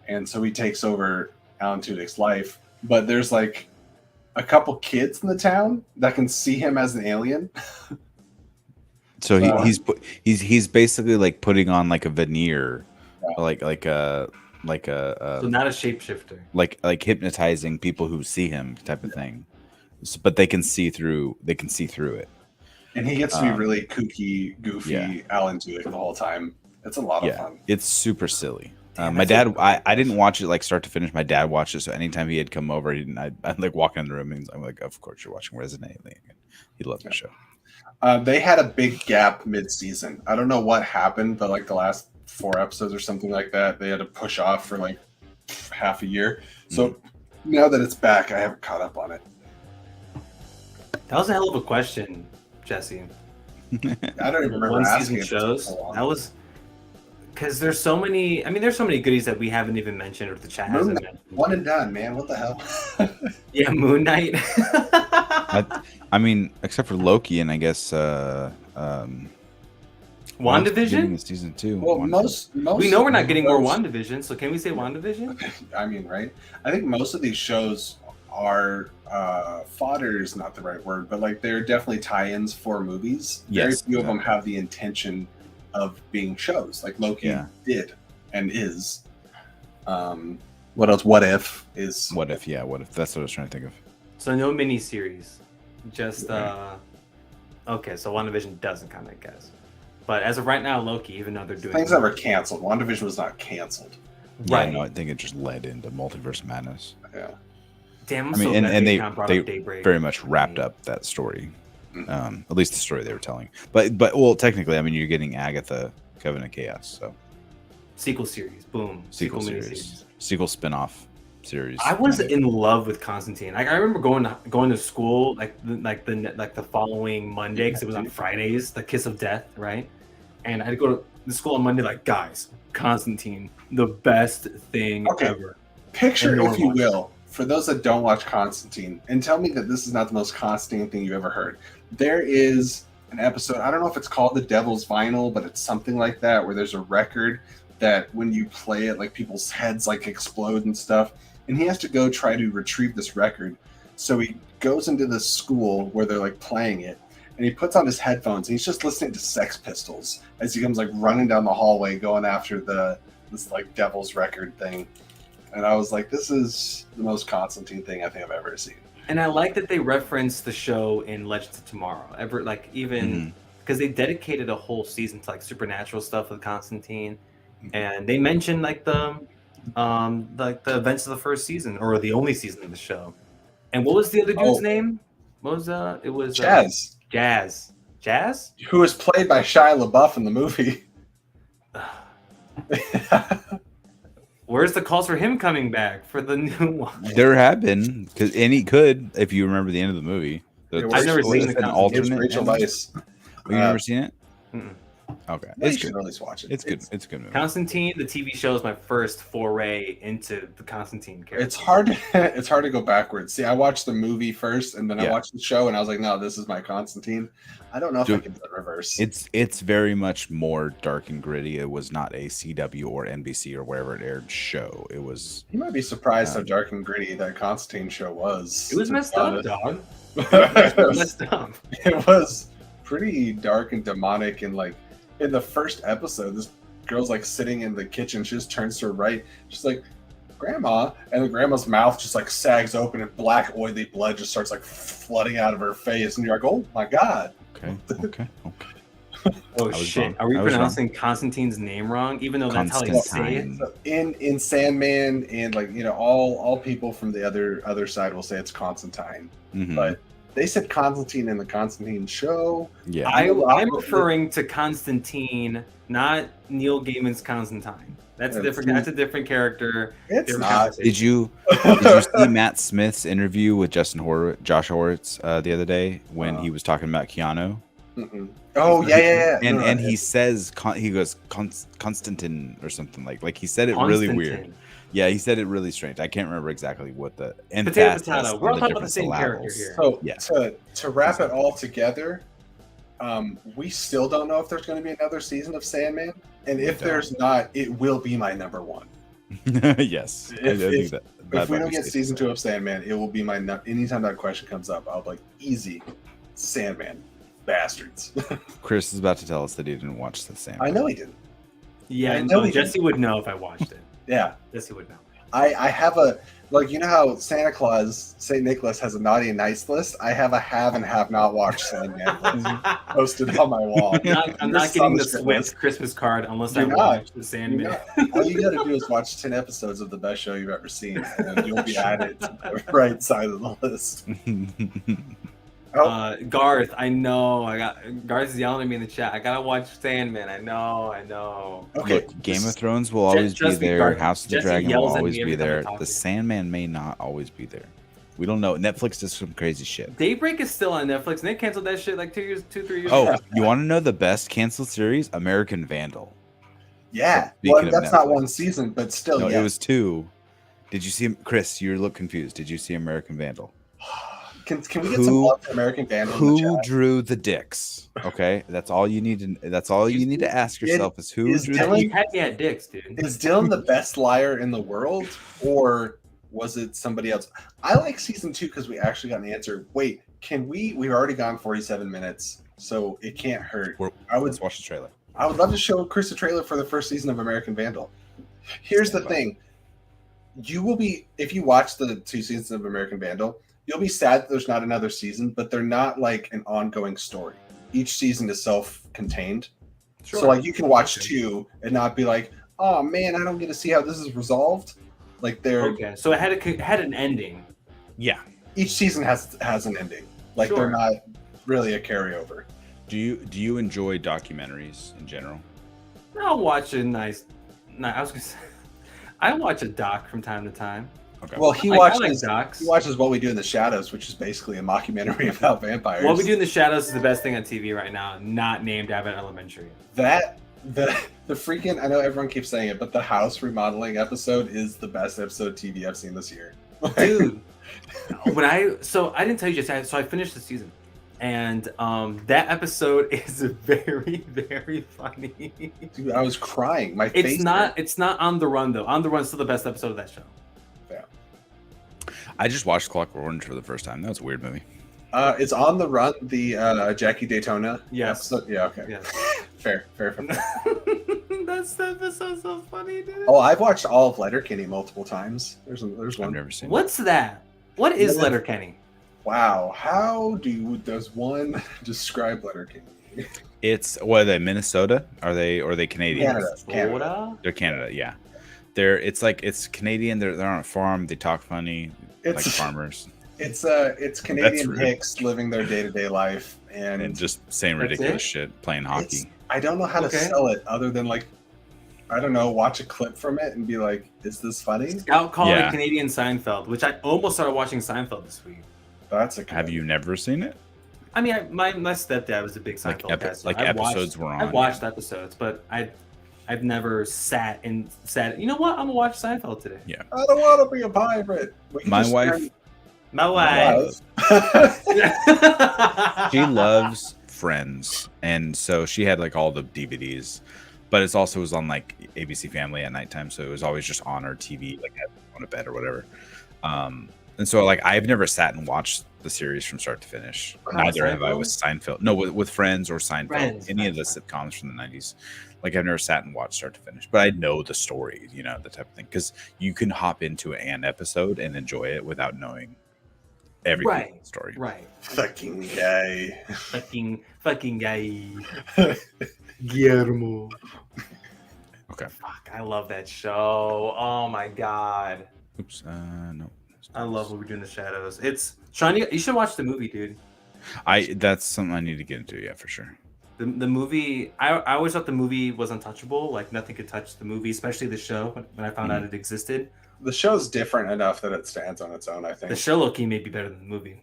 And so he takes over Alan Tudyk's life. But there's like a couple kids in the town that can see him as an alien. So he's basically like putting on like a veneer, like a so not a shapeshifter, like hypnotizing people who see him type of thing, but they can see through it. And he gets to be really kooky, goofy Alan Tudyk the whole time. It's a lot of fun. It's super silly. My dad, I didn't watch it like start to finish. My dad watched it, so anytime he had come over, I'd like walk in the room and I'm like, of course you're watching Resident Alien. He loved the show. They had a big gap mid-season. I don't know what happened, but like the last 4 episodes or something like that, they had to push off for like half a year. So now that it's back, I haven't caught up on it. That was a hell of a question, Jesse. I don't even remember asking it. Shows. That was because there's so many. I mean, there's so many goodies that we haven't even mentioned or the chat hasn't mentioned. One and done, man. What the hell? Yeah, Moon Knight. I mean, except for Loki and I guess WandaVision? Season 2. Well, most we know we're not getting more WandaVision, so can we say WandaVision? I mean, right? I think most of these shows are fodder is not the right word, but like they're definitely tie-ins for movies. Very few of them have the intention of being shows. Like Loki did and is. What else? What if is? What if? Yeah. What if? That's what I was trying to think of. So no miniseries, just okay. So WandaVision doesn't count, I guess. But as of right now, Loki, even though they're doing things that were canceled, WandaVision was not canceled. Right. No, I think it just led into Multiverse Madness. Yeah. Damn. I mean, and they very much wrapped up that story. At least the story they were telling. But well, technically, I mean, you're getting Agatha, Coven of Chaos, so sequel series, boom. Sequel series, sequel spinoff series. I was in love with Constantine. Like I remember going to school like the following Monday because it was on Fridays, the Kiss of Death, right? And I'd go to the school on Monday like, guys, Constantine, the best thing ever. Picture, if you will, for those that don't watch Constantine, and tell me that this is not the most Constantine thing you ever heard. There is an episode, I don't know if it's called The Devil's Vinyl, but it's something like that, where there's a record that when you play it, like people's heads like explode and stuff. And he has to go try to retrieve this record. So he goes into this school where they're like playing it, and he puts on his headphones and he's just listening to Sex Pistols as he comes like running down the hallway going after this like devil's record thing. And I was like, this is the most Constantine thing I think I've ever seen. And I like that they reference the show in Legends of Tomorrow. Even because they dedicated a whole season to like supernatural stuff with Constantine, and they mentioned like the events of the first season or the only season of the show. And what was the other dude's name? What was it was Jazz. Jazz? Who was played by Shia LaBeouf in the movie. Where's the calls for him coming back for the new one? There have been, and he could, if you remember the end of the movie. I've never seen the alternate. Rachel Weisz. you never seen it? Mm-mm. Okay, Well, it's you should good. at least watch it. It's good. It's a good movie. Constantine, the TV show, is my first foray into the Constantine character. It's hard to go backwards. See, I watched the movie first, and then I watched the show, and I was like, no, this is my Constantine. I don't know if I can do it reverse. It's very much more dark and gritty. It was not a CW or NBC or wherever it aired show. It was. You might be surprised how dark and gritty that Constantine show was. It was messed up, dog. It was messed up. It was pretty dark and demonic, and like in the first episode, this girl's like sitting in the kitchen. She just turns to her right. She's like, "Grandma," and the grandma's mouth just like sags open, and black oily blood just starts like flooding out of her face, and you're like, "Oh my god!" Okay. Oh shit! Are we pronouncing Constantine's name wrong? Even though that's how they say it. So in Sandman, and like all people from the other side will say it's Constantine, but they said Constantine in the Constantine show. Yeah, I'm referring to Constantine, not Neil Gaiman's Constantine. That's different. That's a different character. It's not. Did you see Matt Smith's interview with Josh Horowitz the other day when he was talking about Keanu? Oh yeah. And he says he goes Constantine or something like he said it really weird. Yeah, he said it really strange. I can't remember exactly what the potato. We're all talking about the same character here. So to wrap it all together, we still don't know if there's going to be another season of Sandman, and if there's not, it will be my number one. Yes. If we don't get season 2 of Sandman, it will be my anytime that question comes up, I'll be like, easy, Sandman, bastards. Chris is about to tell us that he didn't watch the Sandman. I know he didn't. Yeah, no, Jesse would know if I watched it. Yeah, Jesse would know. I have a how Santa Claus, St. Nicholas has a naughty and nice list. I have a have and have not watched Sandman posted on my wall. I'm not getting the Swift Christmas card unless I watch the Sandman. All you got to do is watch 10 episodes of the best show you've ever seen, and then you'll be added to the right side of the list. Garth, I know. Garth is yelling at me in the chat. I gotta watch Sandman. I know. Okay. Look, Game of Thrones will always be there. Garth, House of the Jesse Dragon will yells at always me be every time I there. talk The to you. Sandman may not always be there. We don't know. Netflix does some crazy shit. Daybreak is still on Netflix, and they canceled that shit like 3 years Oh, ago. you want to know the best canceled series? American Vandal. Yeah, Speaking well, of that's Netflix. not one season, but still, No, yeah. it was 2. Did you see Chris? You look confused. Did you see American Vandal? Can we get some love for American Vandal? Who drew the dicks? Okay, that's all you need to. That's all you need to ask yourself is who drew the You had me at dicks, dude. Is Dylan the best liar in the world, or was it somebody else? I like season 2 because we actually got an answer. Wait, can we? We've already gone 47 minutes, so it can't hurt. Let's watch the trailer. I would love to show Chris a trailer for the first season of American Vandal. Here's the thing: you will be, if you watch the 2 seasons of American Vandal, you'll be sad that there's not another season, but they're not like an ongoing story. Each season is self-contained. Sure. So like you can watch 2 and not be like, oh man, I don't get to see how this is resolved. Like they're so it had an ending. Yeah. Each season has an ending. Like they're not really a carryover. Do you enjoy documentaries in general? I'll watch a nice. I was gonna say, I watch a doc from time to time. Okay. Well, he watches docs. He watches What We Do in the Shadows, which is basically a mockumentary about vampires. What We Do in the Shadows is the best thing on TV right now, not named Abbott Elementary. The freaking, I know everyone keeps saying it, but the house remodeling episode is the best episode of TV I've seen this year. Dude, I didn't tell you just, so I finished the season. And that episode is very, very funny. Dude, I was crying. My face. It's not On the Run though. On the Run's still the best episode of that show. Yeah. I just watched Clockwork Orange for the first time. That was a weird movie. It's On the Run, the Jackie Daytona episode. Yeah, okay. Yes. Fair. That episode's so funny, dude. Oh, I've watched all of Letterkenny multiple times. There's one. I've never seen it. What's that? What is Letterkenny? Wow, how does one describe Letterkenny? It's what are they? Minnesota? Are they Canadian? Canada. They're Canada. Yeah, it's Canadian. They're on a farm. They talk funny like farmers. It's Canadian hicks living their day-to-day life and just saying ridiculous shit, playing hockey. I don't know how to sell it other than like, I don't know, watch a clip from it and be like, is this funny? Scout called it Canadian Seinfeld, which I almost started watching Seinfeld this week. That's a. Have you never seen it? I mean, my stepdad was a big Seinfeld guy. So episodes were on. I watched episodes, but I've never sat. You know what? I'm gonna watch Seinfeld today. Yeah. I don't want to be a pirate. My wife. She loves Friends, and so she had like all the DVDs, but it also was on like ABC Family at nighttime, so it was always just on our TV, like on to bed or whatever. And so like I've never sat and watched the series from start to finish. Neither have I with Seinfeld. No, with Friends or Seinfeld, any of the sitcoms from the 90s. Like I've never sat and watched start to finish, but I know the story, you know, the type of thing, because you can hop into an episode and enjoy it without knowing every story. Right. Fucking guy. Fucking guy. Guillermo. Okay. Fuck, I love that show. Oh my god. Oops. No. I love What We Do in the Shadows. It's Sean. You should watch the movie, dude. That's something I need to get into. Yeah, for sure. The movie. I always thought the movie was untouchable. Like nothing could touch the movie, especially the show. When I found out it existed. The show's different enough that it stands on its own, I think. The show low-key may be better than the movie.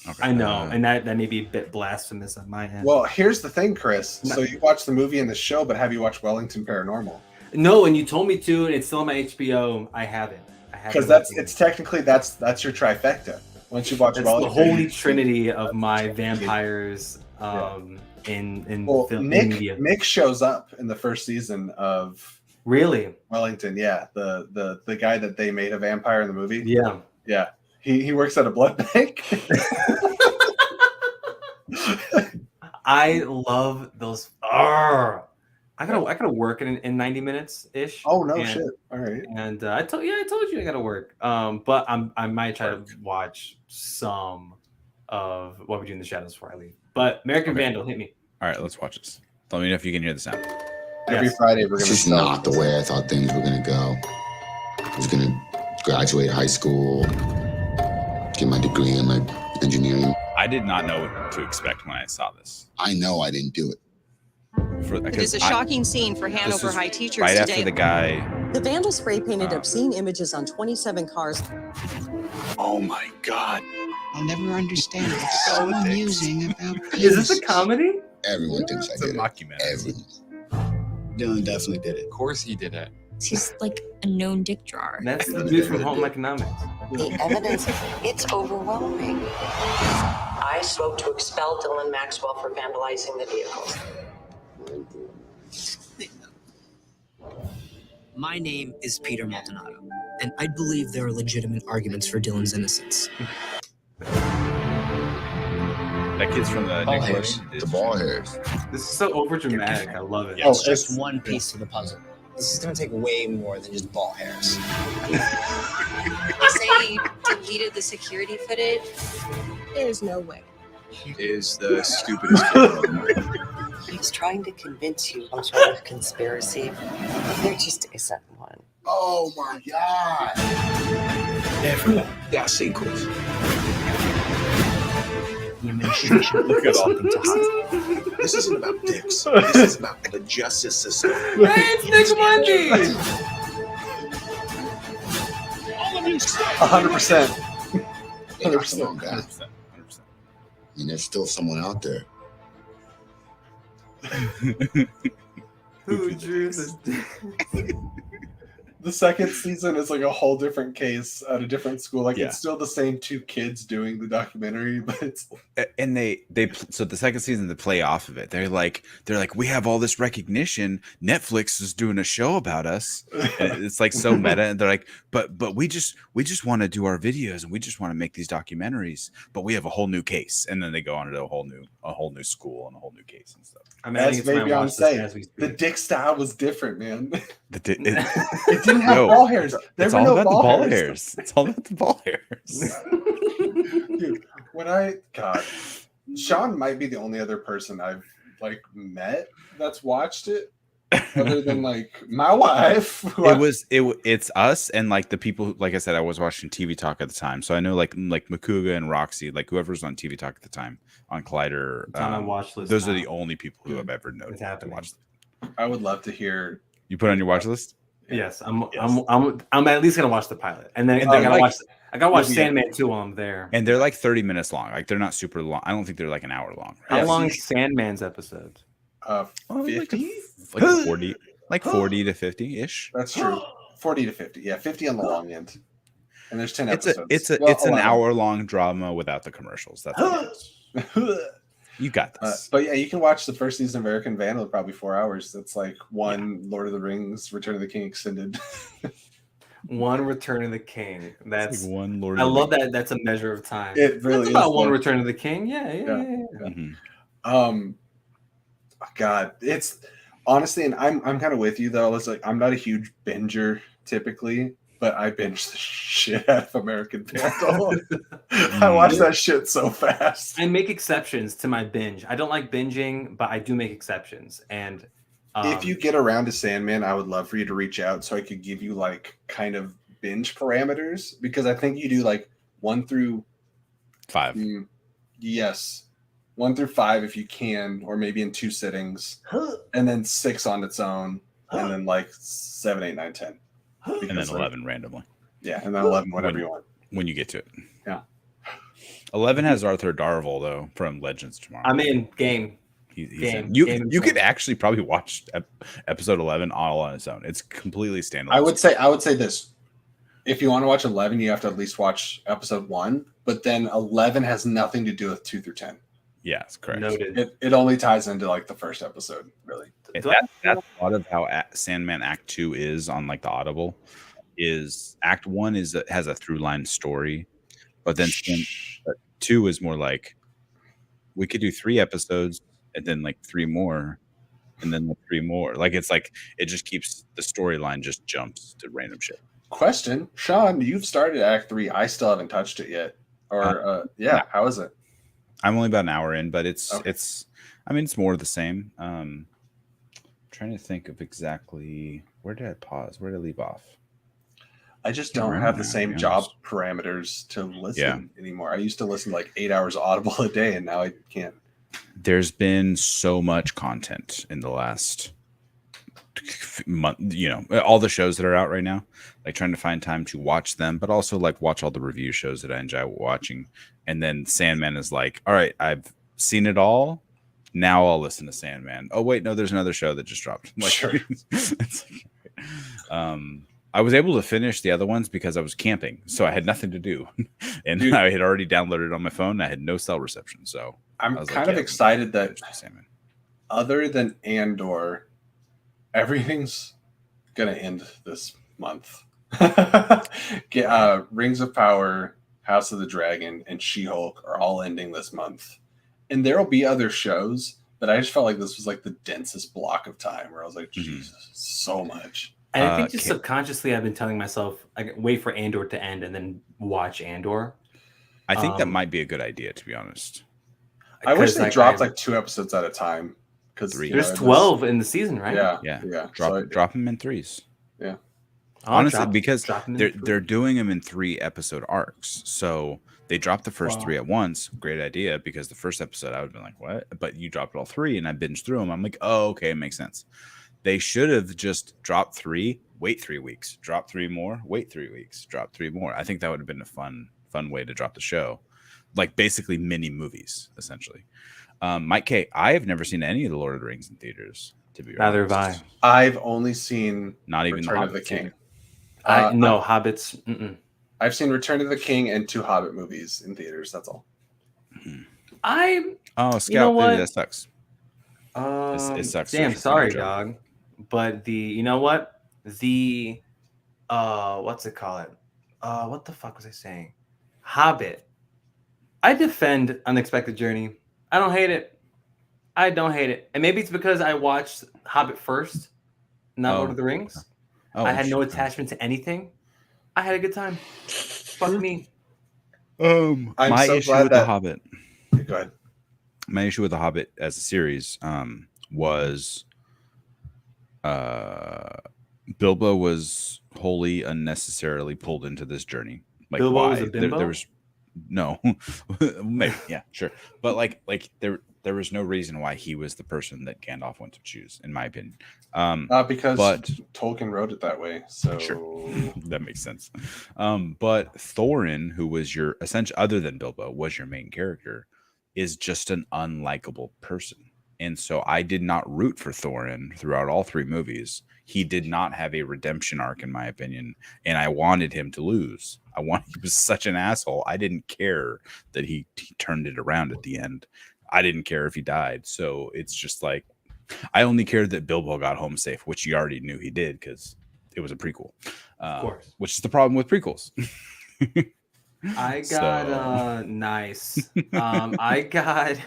Okay. I know, and that may be a bit blasphemous on my end. Well, here's the thing, Chris. So you watched the movie and the show, but have you watched Wellington Paranormal? No, and you told me to, and it's still on my HBO. I haven't. Because it's technically that's your trifecta. Once you watch Wellington, the holy trinity of my vampires in film media. Mick shows up in the first season of Wellington. Yeah, the guy that they made a vampire in the movie. Yeah. He works at a blood bank. I love those. I gotta work in 90 minutes ish. Oh no, shit! All right. And I told you I gotta work. But I might try to watch some of What We Do in the Shadows before I leave. But American Vandal, hit me. All right, let's watch this. Let me know if you can hear the sound. Every Friday we're gonna. It's just not the way I thought things were gonna go. I was gonna graduate high school, get my degree in like engineering. I did not know what to expect when I saw this. I know I didn't do it. It is a shocking scene for Hanover High teachers right today. After the guy. The vandal spray painted obscene images on 27 cars. Oh my God. I'll never understand what someone using about peace. Is this a comedy? Everyone thinks I did it. Mockumentary. Dylan definitely did it. Of course he did it. He's like a known dick drawer. That's the dude from Home Economics. The evidence, it's overwhelming. I spoke to expel Dylan Maxwell for vandalizing the vehicles. My name is Peter Maldonado, and I believe there are legitimate arguments for Dylan's innocence. That kid's from the ball hairs. The ball hairs. This is so overdramatic. I love it. It's just one piece to the puzzle. This is going to take way more than just ball hairs. You say you deleted the security footage? There's no way. He is the stupidest kid. He's trying to convince you some sort of conspiracy. There just isn't one. Oh my God. Everyone got sequels. The administration Look at all something to hide. This isn't about dicks. This is about the justice system. It's Nick Mundy! 100%. 100%. I mean, there's still someone out there. Who drew this? The second season is like a whole different case at a different school. Like it's still the same two kids doing the documentary, but it's and so the second season they play off of it. They're like we have all this recognition. Netflix is doing a show about us. And it's like so meta, and they're like, but we just want to do our videos and we just want to make these documentaries, but we have a whole new case. And then they go on to a whole new school and a whole new case and stuff. I mean, as maybe I'm saying, the dick style was different, man. It didn't have ball hairs. It's all about the ball hairs. It's all about the ball hairs. Dude, Sean might be the only other person I've like met that's watched it, other than like my wife. It's us and like the people. Like I said, I was watching TV Talk at the time, so I know like Makuga and Roxy, like whoever's on TV Talk at the time on Collider. On my watch list. Those are the only people who I've ever known to watch. I would love to hear. You put on your watch list? Yes, I'm at least gonna watch the pilot, and then I gotta watch Sandman too while I'm there. And they're like 30 minutes long. Like they're not super long. I don't think they're like an hour long. How long is Sandman's episodes? 50, like 40, like 40 to 50 ish. That's true. 40 to 50. Yeah, 50 on the long end. And there's 10 episodes. It's an hour long drama without the commercials. That's you got this. But yeah, you can watch the first season of American Vandal, probably 4 hours. That's like one Lord of the Rings, Return of the King extended. One Return of the King. That's like one Lord. I love that. That's a measure of time. It really is about one Return of the King. Yeah. Mm-hmm. God, it's honestly, and I'm kind of with you though. It's like I'm not a huge binger typically, but I binge the shit out of American Vandal. I watch that shit so fast. I make exceptions to my binge. I don't like binging, but I do make exceptions. And if you get around to Sandman, I would love for you to reach out so I could give you like kind of binge parameters, because I think you do like 1 through 5. Yes. 1 through 5 if you can, or maybe in 2 sittings, and then 6 on its own, and then like 7, 8, 9, 10. And then 11 randomly. Yeah, and then 11 whenever you want. When you get to it. Yeah. 11 has Arthur Darvill though from Legends Tomorrow. I'm in game. He's in. You could actually probably watch episode 11 all on its own. It's completely standalone. I would say this. If you want to watch 11, you have to at least watch episode 1, but then 11 has nothing to do with 2 through 10. Yeah, that's correct. Noted. It only ties into like the first episode, really. That's a lot of how Sandman Act 2 is on like the Audible. Is Act 1 has a through line story, but then 2 is more like we could do 3 episodes and then like 3 more, and then 3 more. Like it's like it just keeps the storyline just jumps to random shit. Question, Sean, you've started Act 3. I still haven't touched it yet. Or how is it? I'm only about an hour in, but it's I mean it's more of the same. Trying to think of exactly where did I pause? Where did I leave off? I just don't have the same job parameters to listen anymore. I used to listen like 8 hours Audible a day, and now I can't. There's been so much content in the last month, all the shows that are out right now, like trying to find time to watch them, but also like watch all the review shows that I enjoy watching. And then Sandman is like, all right, I've seen it all. Now I'll listen to Sandman. Oh wait, no, there's another show that just dropped. Like, sure. I was able to finish the other ones because I was camping, so I had nothing to do, and I had already downloaded it on my phone. I had no cell reception, so I'm kind of excited that other than Andor, everything's gonna end this month. Rings of Power, House of the Dragon, and She-Hulk are all ending this month, and there will be other shows. But I just felt like this was like the densest block of time where I was like, Jesus, so much. And I think just subconsciously, I've been telling myself, like, wait for Andor to end and then watch Andor. I think that might be a good idea, to be honest. I wish they dropped like 2 episodes at a time, because there's 12 in the season, right? Yeah. Drop them in 3s. Yeah. Honestly, because they're doing them in 3 episode arcs, so they dropped the first 3 at once. Great idea, because the first episode I would have been like, what? But you dropped all 3, and I binged through them. I'm like, oh, okay, it makes sense. They should have just dropped 3, wait 3 weeks, drop 3 more, wait 3 weeks, drop 3 more. I think that would have been a fun way to drop the show, like basically mini movies, essentially. Mike K, I have never seen any of the Lord of the Rings in theaters. To be neither have I. I've only seen not even Return of the King. No Hobbits. I've seen Return of the King and 2 Hobbit movies in theaters. That's all. Scout, you know what? That sucks. It sucks. Damn, sorry, dog. But what's it called? What the fuck was I saying? Hobbit. I defend Unexpected Journey. I don't hate it. And maybe it's because I watched Hobbit first, not Lord of the Rings. I had no attachment to anything. I had a good time. Fuck me. My issue with The Hobbit. Go ahead. My issue with The Hobbit as a series was Bilbo was wholly unnecessarily pulled into this journey. Like, Bilbo why? Was a bimbo? There was no, maybe, yeah, sure, but like there There was no reason why he was the person that Gandalf went to choose, in my opinion. Because but Tolkien wrote it that way. So sure. That makes sense. But Thorin, who was your essential, other than Bilbo, was your main character, is just an unlikable person. And so I did not root for Thorin throughout all 3 movies. He did not have a redemption arc, in my opinion, and I wanted him to lose. He was such an asshole. I didn't care that he turned it around at the end. I didn't care if he died. So it's just like, I only cared that Bilbo got home safe, which you already knew he did because it was a prequel. Of course. Which is the problem with prequels. I got nice. I gotta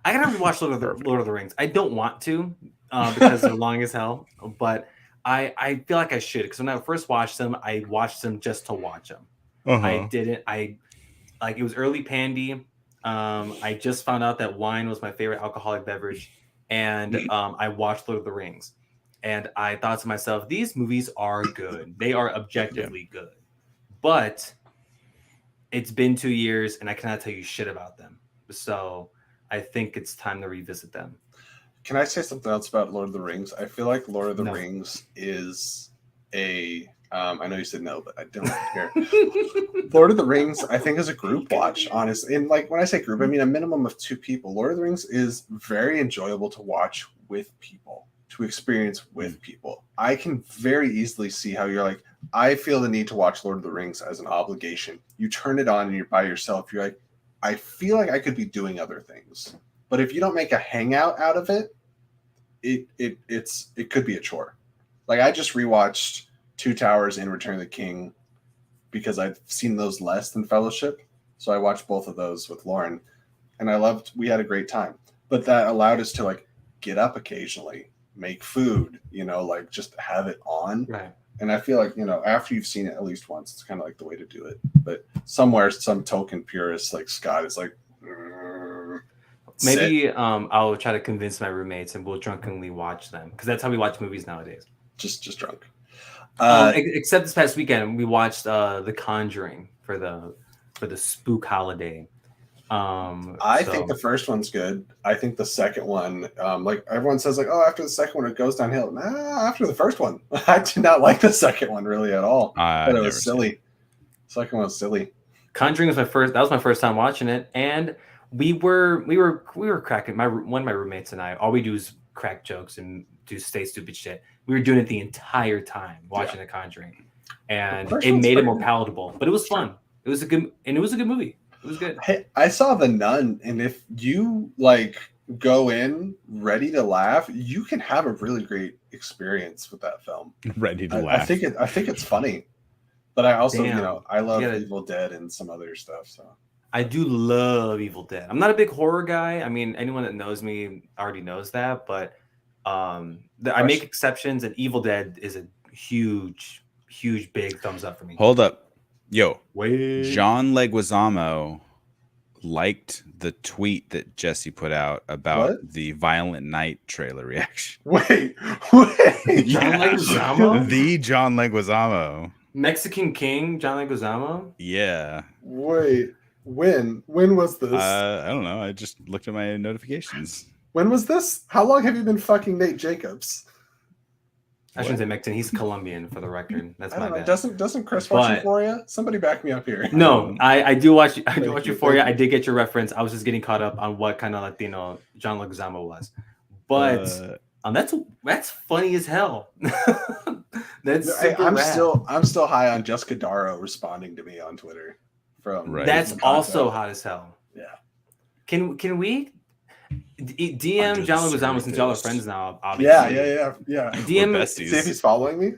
rewatch Lord of the Rings. I don't want to because they're long as hell, but I feel like I should, because when I first watched them, I watched them just to watch them. I didn't. It was early pandy. I just found out that wine was my favorite alcoholic beverage, and I watched Lord of the Rings, and I thought to myself, these movies are good. They are objectively good, but it's been 2 years, and I cannot tell you shit about them. So I think it's time to revisit them. Can I say something else about Lord of the Rings? I feel like Lord of the Rings is a I know you said no, but I don't care. Lord of the Rings, I think, is a group watch, honestly. And like when I say group, I mean a minimum of 2 people. Lord of the Rings is very enjoyable to watch with people, to experience with people. I can very easily see how you're like, I feel the need to watch Lord of the Rings as an obligation. You turn it on and you're by yourself. You're like, I feel like I could be doing other things. But if you don't make a hangout out of it, it could be a chore. Like I just rewatched Two Towers and Return of the King because I've seen those less than Fellowship. So I watched both of those with Lauren, and we had a great time. But that allowed us to like get up occasionally, make food, like just have it on. Right. And I feel like, after you've seen it at least once, it's kind of like the way to do it. But somewhere, some Tolkien purist like Scott is like, maybe I'll try to convince my roommates and we'll drunkenly watch them, because that's how we watch movies nowadays. Just drunk. Except this past weekend, we watched The Conjuring for the spook holiday. I think the first one's good. I think the second one, like everyone says, like, oh, after the second one it goes downhill. Nah, after the first one, I did not like the second one really at all. But it was silly. Second one was silly. Conjuring was my first. That was my first time watching it, and we were cracking. One of my roommates and I, all we do is crack jokes and say stupid shit. We were doing it the entire time watching The Conjuring, and it made it more palatable. But it was fun. It was a good movie. It was good. Hey, I saw The Nun, and if you like go in ready to laugh, you can have a really great experience with that film. Ready to laugh. I think it's funny, but I also, I love Evil Dead and some other stuff. So I do love Evil Dead. I'm not a big horror guy. I mean, anyone that knows me already knows that, but I make exceptions, and Evil Dead is a huge, big thumbs up for me. Hold up. Yo, John Leguizamo liked the tweet that Jesse put out about the Violent Night trailer reaction. Wait. John Leguizamo? The John Leguizamo. Mexican King, John Leguizamo? Yeah. Wait, when was this? I don't know. I just looked at my notifications. When was this? How long have you been fucking Nate Jacobs? I shouldn't say Mexican. He's Colombian, for the record. That's my bad. Doesn't Chris watch Euphoria? Somebody back me up here. No, I do watch. I do watch Euphoria. I did get your reference. I was just getting caught up on what kind of Latino John Leguizamo was, but that's funny as hell. I'm still high on Jessica Darrow responding to me on Twitter. That's also hot as hell. Yeah. Can we? DM John Leguizamo, since y'all are friends now, obviously. Yeah. DM, see if he's following me.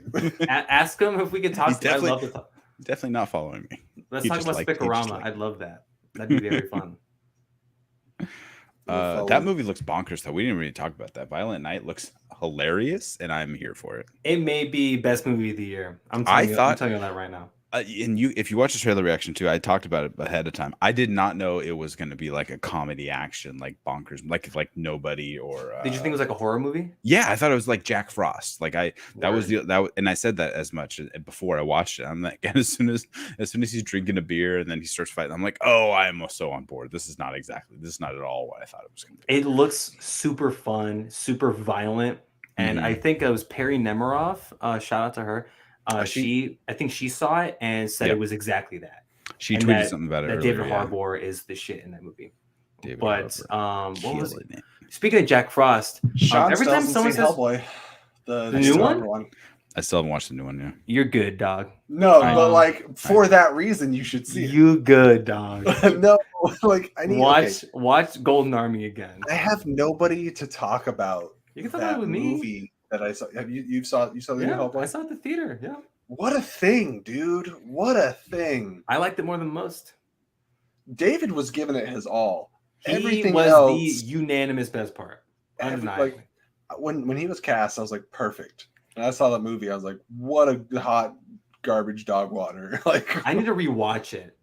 Ask him if we could talk. I'd love to talk. Definitely not following me. Let's talk about Spicorama. I'd love that. That'd be very fun. That movie looks bonkers, though. We didn't really talk about that. Violent Night looks hilarious, and I'm here for it. It may be best movie of the year. I'm telling you that right now. And if you watch the trailer reaction too, I talked about it ahead of time. I did not know it was going to be like a comedy action, like bonkers, like Nobody or. Did you think it was like a horror movie? Yeah, I thought it was like Jack Frost. Like Word. and I said that as much before I watched it. I'm like, as soon as he's drinking a beer and then he starts fighting, I'm like, oh, I am so on board. This is not at all what I thought it was going to be. It looks super fun, super violent, and I think it was Perry Nemiroff. Shout out to her. I think she saw it and said it was exactly that. She tweeted something about it. That earlier, David Harbour is the shit in that movie. Harbour. What was it? Speaking of Jack Frost, every time someone says Hellboy, the new one, I still haven't watched the new one yet. You're good, dog. No, but like for that reason, you should see it. You good, dog. No, like I need watch Golden Army again. I have nobody to talk about. You can talk about it with movie me. That I saw. You saw the new Hellboy? I saw it at the theater. Yeah. What a thing, dude! What a thing! I liked it more than most. David was giving it his all. Everything was else, the unanimous best part. Like when he was cast, I was like, perfect. And I saw that movie, I was like, what a hot garbage dog water. Like I need to rewatch it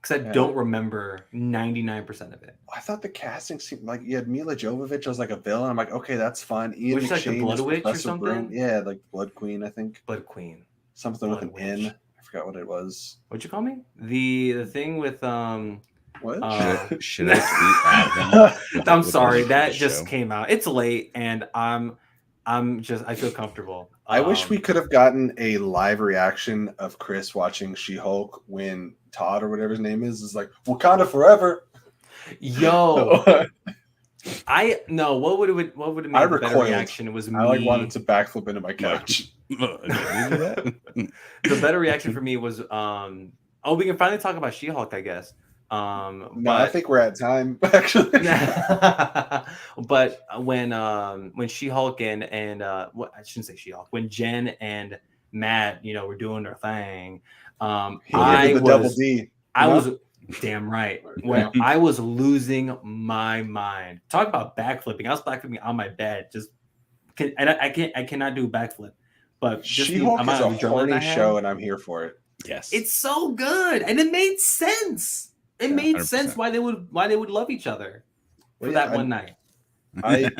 because I don't remember 99% of it. I thought the casting seemed like you had Mila Jovovich as like a villain. I'm like, okay, that's fun. Ian Which like the Blood Witch or something? Broom. Yeah, like Blood Queen, I think. Blood Queen. Something Blood with an Witch. N. I forgot what it was. What'd you call me? The thing with what? Should I tweet? I'm sorry, that just came out. It's late, and I feel comfortable. I wish we could have gotten a live reaction of Chris watching She-Hulk when Todd or whatever his name is like Wakanda forever. Yo, what would have made a better reaction? It was me. I like wanted to backflip into my couch. The better reaction for me was we can finally talk about She-Hulk, I guess. I think we're at time actually. But when She-Hulk and I shouldn't say She-Hulk, when Jen and Matt, were doing their thing, I was damn right. When I was losing my mind. Talk about backflipping. I was backflipping on my bed. I cannot do a backflip. But She-Hulk is a horny show, and I'm here for it. Yes, it's so good, and it made sense. It made 100%. Sense why they would love each other for that one night. I've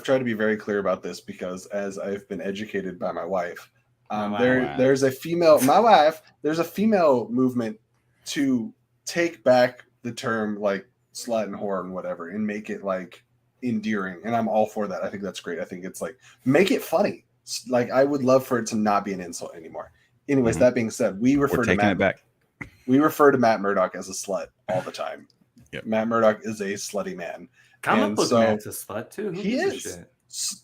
tried to be very clear about this because as I've been educated by my wife, there's a female movement to take back the term like slut and whore and whatever and make it like endearing, and I'm all for that. I think that's great. I think it's like make it funny. Like I would love for it to not be an insult anymore. Anyways, that being said, we refer to Matt Murdock as a slut all the time. Yep. Matt Murdock is a slutty man. Comic book Matt's a slut too. He is.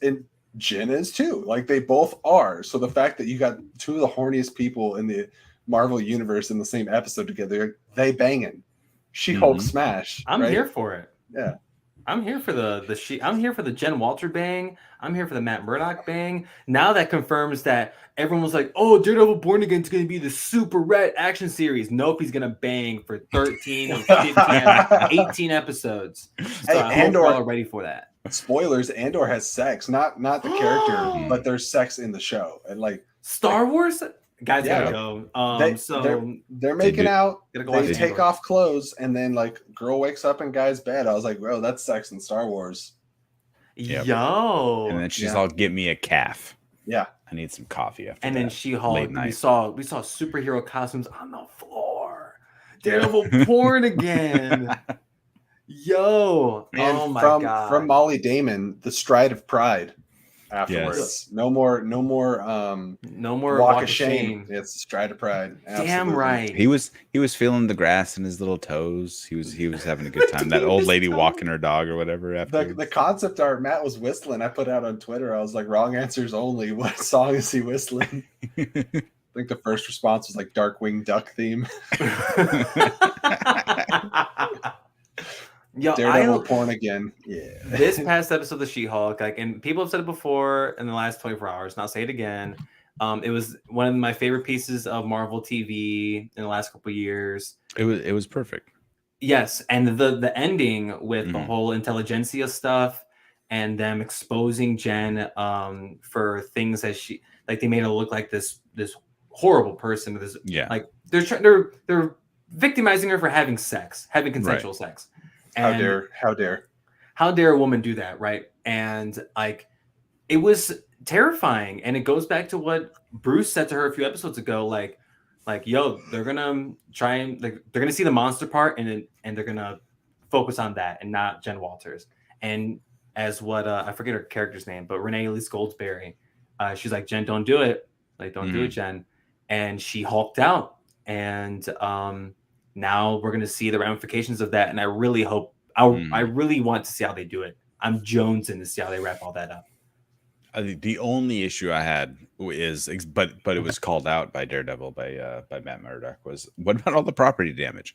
And Jen is too. Like they both are. So the fact that you got two of the horniest people in the Marvel universe in the same episode together, they banging. She-Hulk smash. I'm here for it. Yeah. I'm here for I'm here for the Jen Walter bang. I'm here for the Matt Murdock bang. Now that confirms that everyone was like, "Oh, Daredevil Born Again is going to be the super red action series." Nope, he's going to bang for 13 or 15, 18 episodes. So I hope we're all ready for that. Spoilers: Andor has sex, not the character, but there's sex in the show, and like Star Wars. Guys gotta go. They're making out. They take off clothes, and then like girl wakes up in guy's bed. I was like, "Bro, that's sex in Star Wars." Yep. Yo, and then she's all, "Get me a calf." Yeah, I need some coffee after. And that. then She-Hulk. We saw superhero costumes on the floor. Daredevil porn again. Yo, and oh my god! From Molly Damon, the Stride of Pride. Afterwards, yes. no more walk of shame. It's the Stride of Pride. Absolutely. Damn right. He was feeling the grass in his little toes. He was having a good time. That old lady walking her dog or whatever. After the concept art, Matt was whistling. I put out on Twitter. I was like, "Wrong answers only." What song is he whistling? I think the first response was like Darkwing Duck theme. Yo, Daredevil porn again. Yeah. This past episode of She-Hulk, and people have said it before in the last 24 hours, and I'll say it again. It was one of my favorite pieces of Marvel TV in the last couple of years. It was perfect. Yes, and the ending with the whole intelligentsia stuff, and them exposing Jen for things that she like. They made her look like this horrible person. This like they're victimizing her for having consensual sex. And how dare a woman do that, right? And like it was terrifying, and it goes back to what Bruce said to her a few episodes ago, like yo, they're gonna try and like they're gonna see the monster part, and they're gonna focus on that and not Jen Walters. And as what I forget her character's name, but Renee Elise Goldsberry, she's like, Jen, don't do it, like don't do it, Jen. And she hulked out, and now we're gonna see the ramifications of that. And I really hope I really want to see how they do it. I'm jonesing to see how they wrap all that up. The only issue I had is, but it was called out by Daredevil by Matt Murdock, was what about all the property damage?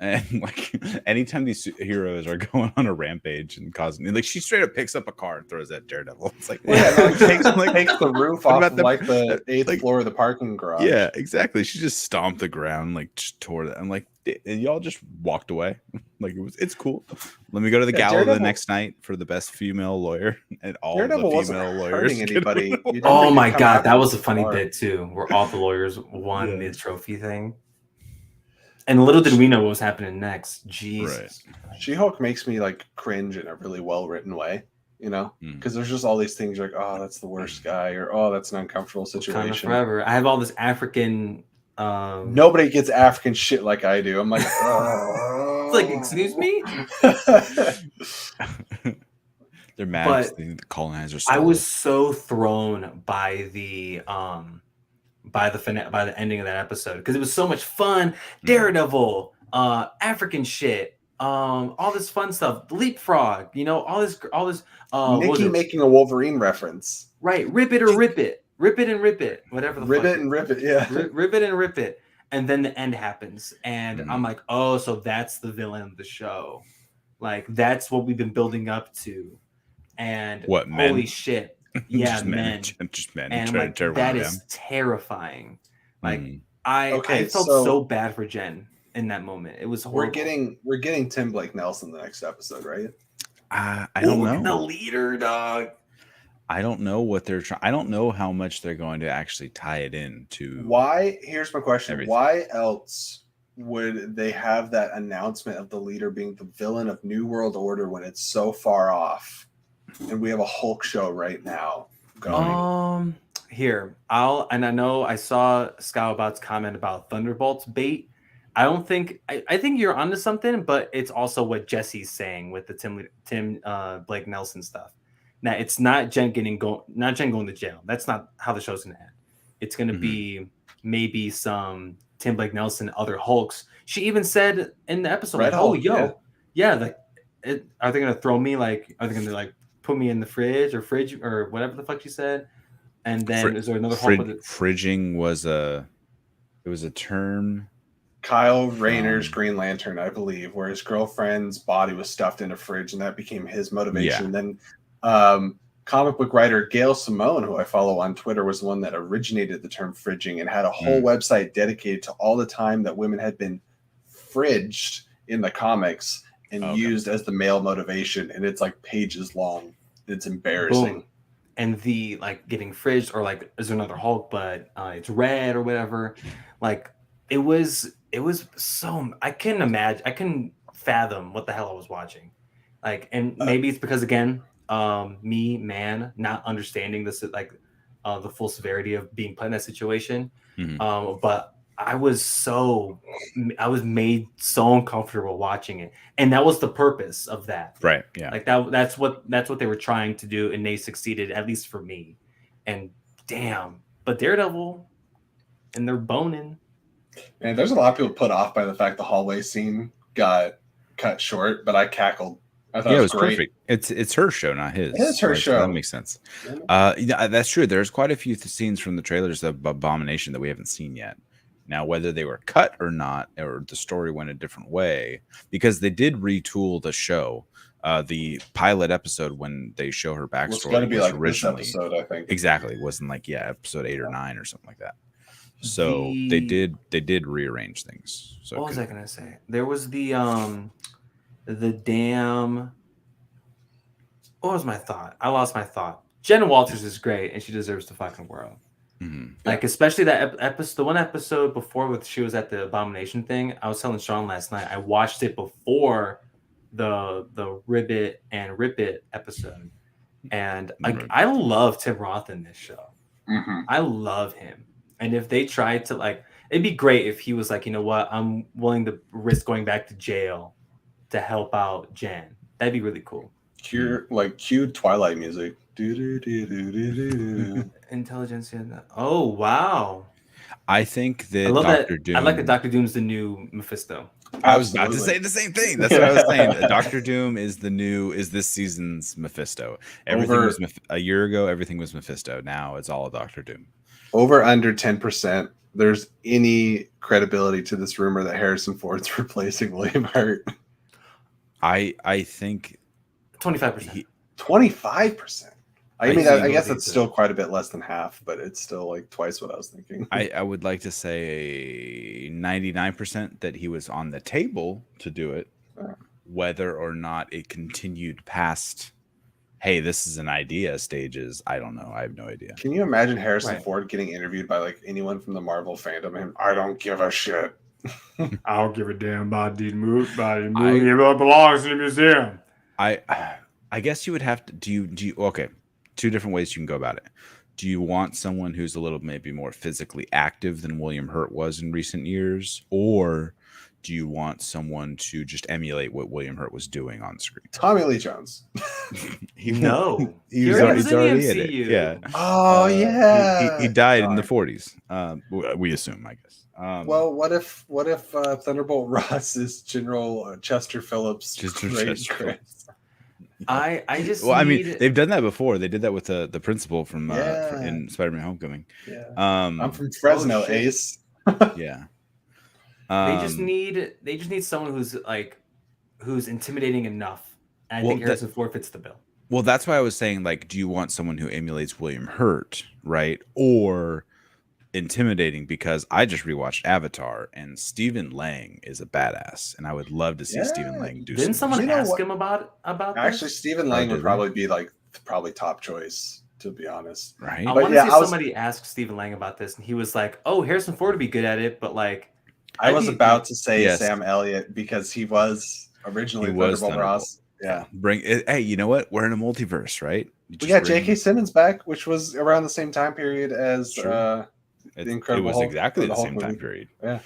And like anytime these heroes are going on a rampage and causing, like she straight up picks up a car and throws at Daredevil. It's like, takes the roof off of like the 8th floor of the parking garage. Yeah, exactly. She just stomped the ground, like just tore that. I'm like, and y'all just walked away. Like it's cool. Let me go to the gala the next night for the best female lawyer, and all Daredevil the female lawyers. Anybody. Oh my god, that was a funny bit too, where all the lawyers won the trophy thing. And little did we know what was happening next. Jesus. Right. She-Hulk makes me like cringe in a really well-written way, you know? Because there's just all these things like, oh, that's the worst guy, or oh, that's an uncomfortable situation. Forever. I have all this African nobody gets African shit like I do. I'm like, oh. It's like, excuse me? They're mad the colonizers. I was so thrown by the ending of that episode because it was so much fun. Daredevil, African shit, all this fun stuff, leapfrog, you know, all this Nikki making a Wolverine reference, right? Rip it or rip it, rip it and rip it, whatever the rip it and rip it, yeah, rip it and rip it. And then the end happens, and I'm like, oh, so that's the villain of the show, like that's what we've been building up to. And what, holy shit. Yeah, just men. And I'm like, that is terrifying. Like I felt so bad for Jen in that moment. It was horrible. We're getting Tim Blake Nelson the next episode, right? I don't know. The leader, dog. I don't know what they're trying. I don't know how much they're going to actually tie it in to. Why? Here's my question. Everything. Why else would they have that announcement of the leader being the villain of New World Order when it's so far off? And we have a Hulk show right now going. Here, I know I saw Scowbot's comment about Thunderbolts bait. I think you're onto something, but it's also what Jesse's saying with the Tim Blake Nelson stuff. Now it's not Jen going to jail. That's not how the show's gonna end. It's gonna be maybe some Tim Blake Nelson, other Hulks. She even said in the episode, like, Hulk, are they gonna throw me? Like, are they gonna like put me in the fridge or whatever the fuck she said? And then is there another Hulk? Fridging was a term. Kyle Rayner's Green Lantern, I believe, where his girlfriend's body was stuffed in a fridge, and that became his motivation. Then comic book writer Gail Simone, who I follow on Twitter, was the one that originated the term fridging and had a whole website dedicated to all the time that women had been fridged in the comics and used as the male motivation. And it's like pages long. It's embarrassing. Boom. And the like getting fridged, or like is there another Hulk, but it's red or whatever. Like it was so, I couldn't fathom what the hell I was watching. Like, and maybe it's because again, me, man, not understanding this, like the full severity of being put in that situation. But I was made so uncomfortable watching it, and that was the purpose of that. Right. Yeah. Like that's what they were trying to do, and they succeeded, at least for me. And damn, but Daredevil, and they're boning. Man, there's a lot of people put off by the fact the hallway scene got cut short, but I cackled. I thought it was great. Perfect. It's her show, not his. It's her show. That makes sense. Yeah, that's true. There's quite a few scenes from the trailers of Abomination that we haven't seen yet. Now, whether they were cut or not, or the story went a different way, because they did retool the show. The pilot episode, when they show her backstory, was going to be like originally this episode, I think. Exactly. It wasn't like episode 8 or 9 or something like that. So they did rearrange things. So what was I gonna say? There was the damn What was my thought? I lost my thought. Jen Walters is great, and she deserves the fucking world. Mm-hmm. Like, especially that episode, the one episode before with she was at the Abomination thing. I was telling Sean last night. I watched it before the Ribbit and Rip It episode, and I love Tim Roth in this show. Mm-hmm. I love him, and if they tried to like, it'd be great if he was like, you know what, I'm willing to risk going back to jail to help out Jen. That'd be really cool. Cue Twilight music. Intelligentsia. Oh wow! I think that I love Dr. that. Doom. I like that Dr. Doom's the new Mephisto. I was about to say the same thing. That's what I was saying. Dr. Doom is this season's Mephisto. Everything was a year ago. Everything was Mephisto. Now it's all Dr. Doom. Over under 10%. There's any credibility to this rumor that Harrison Ford's replacing William Hurt. I think 25%. 25%. I mean, I guess it's it. still quite a bit less than half, but it's still like twice what I was thinking. I would like to say 99% that he was on the table to do it. Whether or not it continued past, hey, this is an idea stages, I don't know. I have no idea. Can you imagine Harrison Ford getting interviewed by like anyone from the Marvel fandom and I don't give a shit. I don't give a damn about these movies. It belongs in the museum. I guess you would have to do you okay. Two different ways you can go about it. Do you want someone who's a little maybe more physically active than William Hurt was in recent years? Or do you want someone to just emulate what William Hurt was doing on screen? Tommy Lee Jones. He's already in it. Yeah. Oh, yeah. He died in the 40s. We assume, I guess. Well, what if Thunderbolt Ross is General Chester Phillips? I just I mean, they've done that before. They did that with the principal from in Spider-Man: Homecoming. Yeah. I'm from Fresno, Ace. Yeah. They just need someone who's intimidating enough. And I think Harrison Ford fits the bill. Well, that's why I was saying, like, do you want someone who emulates William Hurt, right? Or intimidating, because I just rewatched Avatar and Stephen Lang is a badass, and I would love to see Stephen Lang do. Didn't someone ask him about Actually, Stephen Lang would probably be probably top choice, to be honest. Right. I want to see somebody ask Stephen Lang about this, and he was like, "Oh, Harrison Ford would be good at it," but like, I was about to say Sam Elliott because he was originally Thunderbolt Ross. Yeah. Bring it. Hey, you know what? We're in a multiverse, right? We got J.K. Simmons back, which was around the same time period as it was exactly the same time period. Yeah,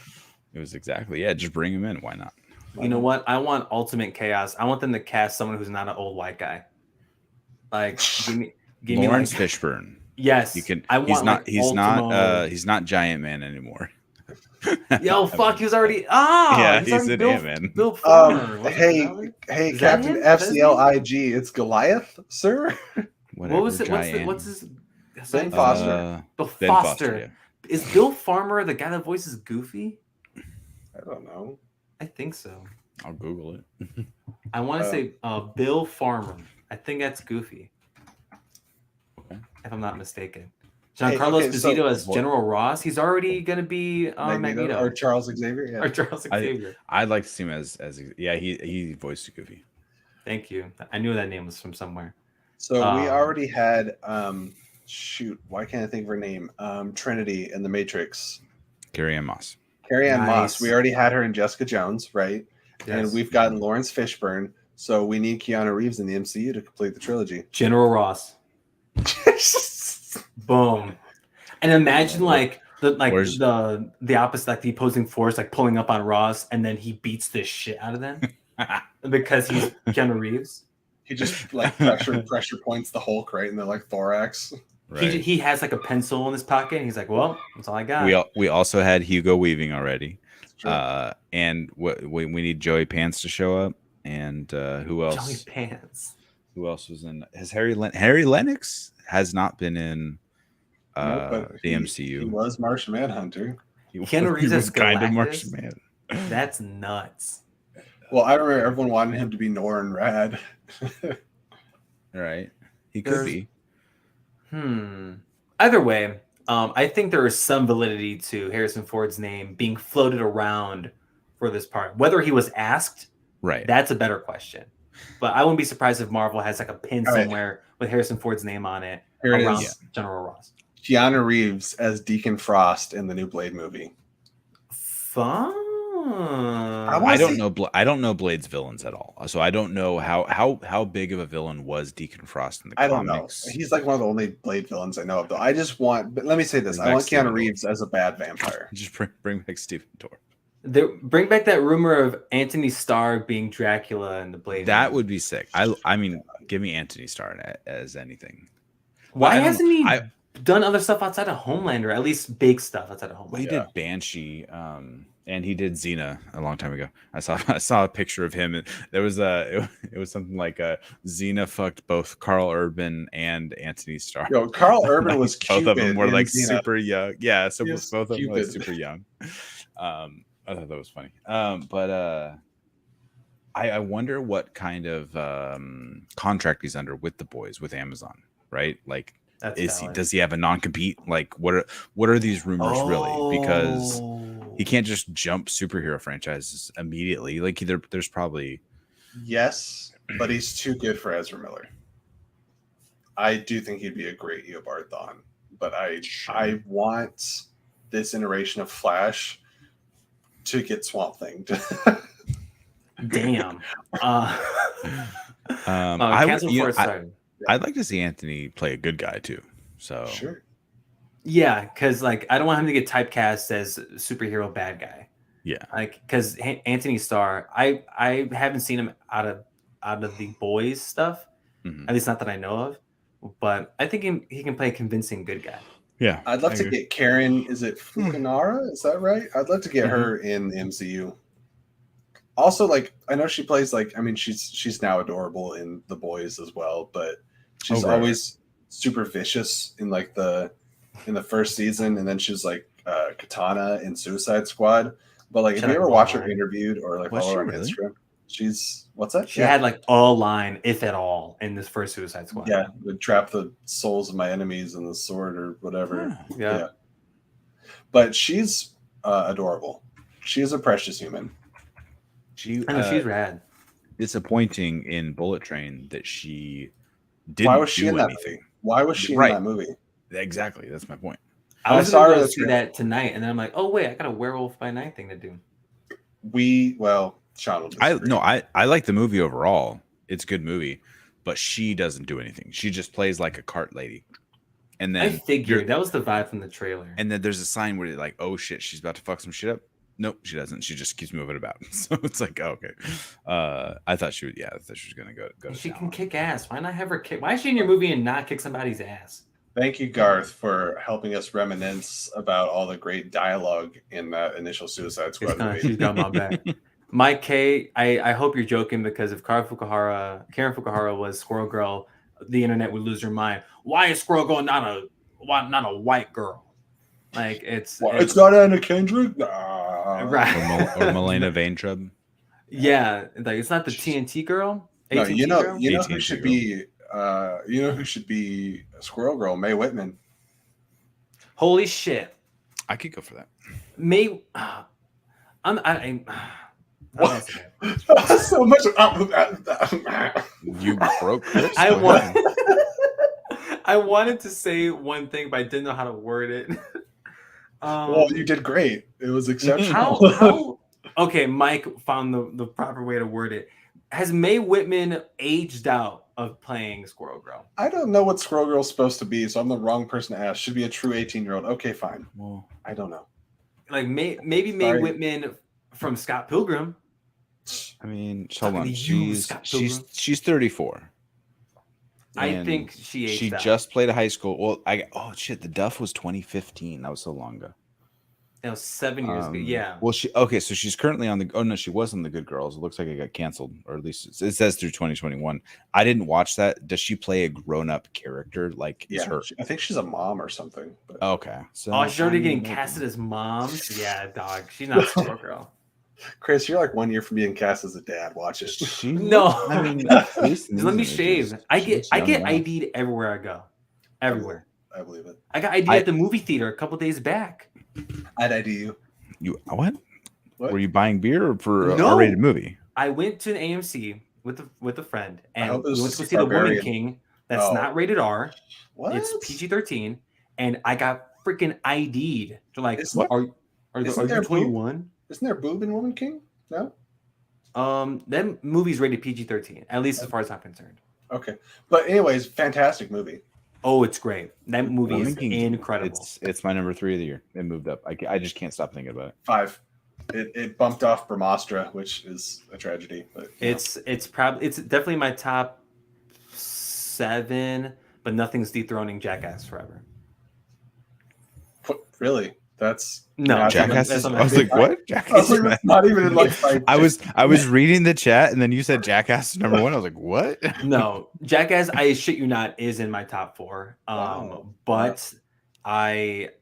it was exactly. Yeah, just bring him in. Why not? You know what? I want ultimate chaos. I want them to cast someone who's not an old white guy. Like, give me Lawrence Fishburne. Yes, you can. I want. He's not Giant Man anymore. Yo, fuck! He was already. He's an Ant-Man. Bill Farmer. Hey, Captain FCLIG. It's Goliath, sir. Whatever, what was it? What's his? Ben Foster. Bill Foster. Yeah. Is Bill Farmer the guy that voices Goofy? I don't know. I think so. I'll Google it. I want to say Bill Farmer. I think that's Goofy. Okay. If I'm not mistaken. Giancarlo Esposito as General Ross. He's already going to be Magneto. Or Charles Xavier. Yeah. Or Charles Xavier. I'd like to see him as he voiced Goofy. Thank you. I knew that name was from somewhere. So we already had why can't I think of her name? Trinity in the Matrix. Carrie-Anne Moss. Carrie-Anne Moss. We already had her in Jessica Jones, right? Yes. And we've gotten Lawrence Fishburne. So we need Keanu Reeves in the MCU to complete the trilogy. General Ross. Boom. And imagine the opposite, like the opposing force, like pulling up on Ross, and then he beats the shit out of them because he's Keanu Reeves. He just like pressure points the Hulk right in the like thorax. Right. He has like a pencil in his pocket, and he's like, "Well, that's all I got." We also had Hugo Weaving already, and we need Joey Pants to show up, and who else? Joey Pants. Who else was in? Has Harry Lennox has not been in the MCU. He was Martian Manhunter. Keanu Reeves is kind of Martian Man. That's nuts. Well, I remember everyone wanted him to be Norrin Rad. Right. He could be. Either way, I think there is some validity to Harrison Ford's name being floated around for this part. Whether he was asked, right, that's a better question. But I wouldn't be surprised if Marvel has like a pin All right. somewhere with Harrison Ford's name on it Here it around is. General Ross. Keanu Reeves as Deacon Frost in the new Blade movie. Fun. I don't know. I don't know Blade's villains at all, so I don't know how big of a villain was Deacon Frost in the I don't comics. know. He's like one of the only Blade villains I know of, though. I just want. But let me say this: I want Keanu Reeves as a bad vampire. Just bring back Stephen Dorff. Bring back that rumor of Anthony Starr being Dracula in the Blade. That would be sick. I mean, give me Anthony Starr as anything. Why hasn't he done other stuff outside of Homelander? At least big stuff outside of Homelander. Well, he did Banshee, and he did Xena a long time ago. I saw a picture of him. And there was it was something like Xena fucked both Carl Urban and Anthony Starr. Yo, Carl Urban like, was both of them were like Xena. super young. Yeah, so Yes, both of them were like, Cupid. super young. I thought that was funny. But I wonder what kind of contract he's under with the boys with Amazon, right? Like, does he have a non-compete? Like, what are these rumors really? Because he can't just jump superhero franchises immediately. Like, there's probably Yes, but he's too good for Ezra Miller. I do think he'd be a great Eobard Thawne, but I want this iteration of Flash to get Swamp Thing. Damn. I'd like to see Anthony play a good guy too. So sure. Yeah, because like I don't want him to get typecast as superhero bad guy. Yeah, like because Anthony Starr, I haven't seen him out of the boys stuff, at least not that I know of. But I think he can play a convincing good guy. Yeah, I'd love to get Karen. Is it Fukunaga? Is that right? I'd love to get her in the MCU. Also, like I know she plays she's now adorable in The Boys as well, but she's always super vicious in in the first season, and then she's like Katana in Suicide Squad. But like if you ever watch her interviewed or like follow her on Instagram, she's what's that? She had like a line, if at all, in this first Suicide Squad. Yeah, would trap the souls of my enemies in the sword or whatever. Yeah. But she's adorable. She is a precious human. She's rad. Disappointing in Bullet Train that she didn't. Why was she do in that anything? movie? Why was she in that movie? Exactly. That's my point. I was going to see that tonight, and then I'm like, oh wait, I got a Werewolf by Night thing to do. Sean will disagree. I like the movie overall. It's a good movie, but she doesn't do anything. She just plays like a cart lady. And then I figured that was the vibe from the trailer. And then there's a sign where you're like, oh shit, she's about to fuck some shit up. Nope, she doesn't. She just keeps moving about. So it's like, oh, okay. I thought she was gonna go. She can kick ass. Why not have her kick? Why is she in your movie and not kick somebody's ass? Thank you, Garth, for helping us reminisce about all the great dialogue in that initial Suicide Squad movie. She's got my back. Mike K, I hope you're joking, because if Karen Fukuhara was Squirrel Girl, the internet would lose their mind. Why is Squirrel Girl not a white girl? Like it's not Anna Kendrick, right? Or Milena Vaintrub. Yeah, like it's not the TNT girl. No, you know who should be. Who should be Squirrel Girl? Mae Whitman. Holy shit! I could go for that. Mae, so much. You broke. I wanted to say one thing, but I didn't know how to word it. Well, you did great. It was exceptional. How okay, Mike found the proper way to word it. Has Mae Whitman aged out of playing Squirrel Girl? I don't know what Squirrel Girl's supposed to be, so I'm the wrong person to ask. Should be a true 18-year-old. Okay, fine. Well, I don't know. Like maybe Mae Whitman from Scott Pilgrim. I mean, hold on. She's 34. I think she just played a high school. Well, the Duff was 2015. That was so long ago. That was 7 years ago. Yeah. Well, so she's currently on the. Oh no, she was on the Good Girls. It looks like it got canceled, or at least it says through 2021. I didn't watch that. Does she play a grown-up character? Like, yeah, her? I think she's a mom or something. But... Okay. So she's already getting casted as moms. Yeah, dog. She's not Squirrel Girl. Chris, you're like 1 year from being cast as a dad. Watch it. No, I mean, let me shave. I get ID'd everywhere I go. Everywhere. I believe it. I got ID'd at the movie theater a couple days back. I'd ID you. You what? Were you buying beer or for No. a R-rated movie? I went to an AMC with a friend, I and hope it we was went to just go see The Woman Barbarian. King. That's Oh. not rated R. What? It's PG-13, and I got freaking ID'd. They're like, Isn't- are Isn't you there boob? 21? Isn't there boob in Woman King? No. That movie's rated PG-13, at least as far as I'm concerned. Okay, but anyways, fantastic movie. Oh, it's great. That movie Woman is King, incredible. It's my number 3 of the year. It moved up. I just can't stop thinking about it. 5. It bumped off Brahmastra, which is a tragedy. But It's definitely my top 7, but nothing's dethroning Jackass Forever. Really, that's No, Jackass. that's I not was my like, what? Jackass. I was like, not even in like my I was reading the chat, and then you said Jackass is number 1. I was like, what? No, Jackass, I shit you not, is in my top 4. Wow. But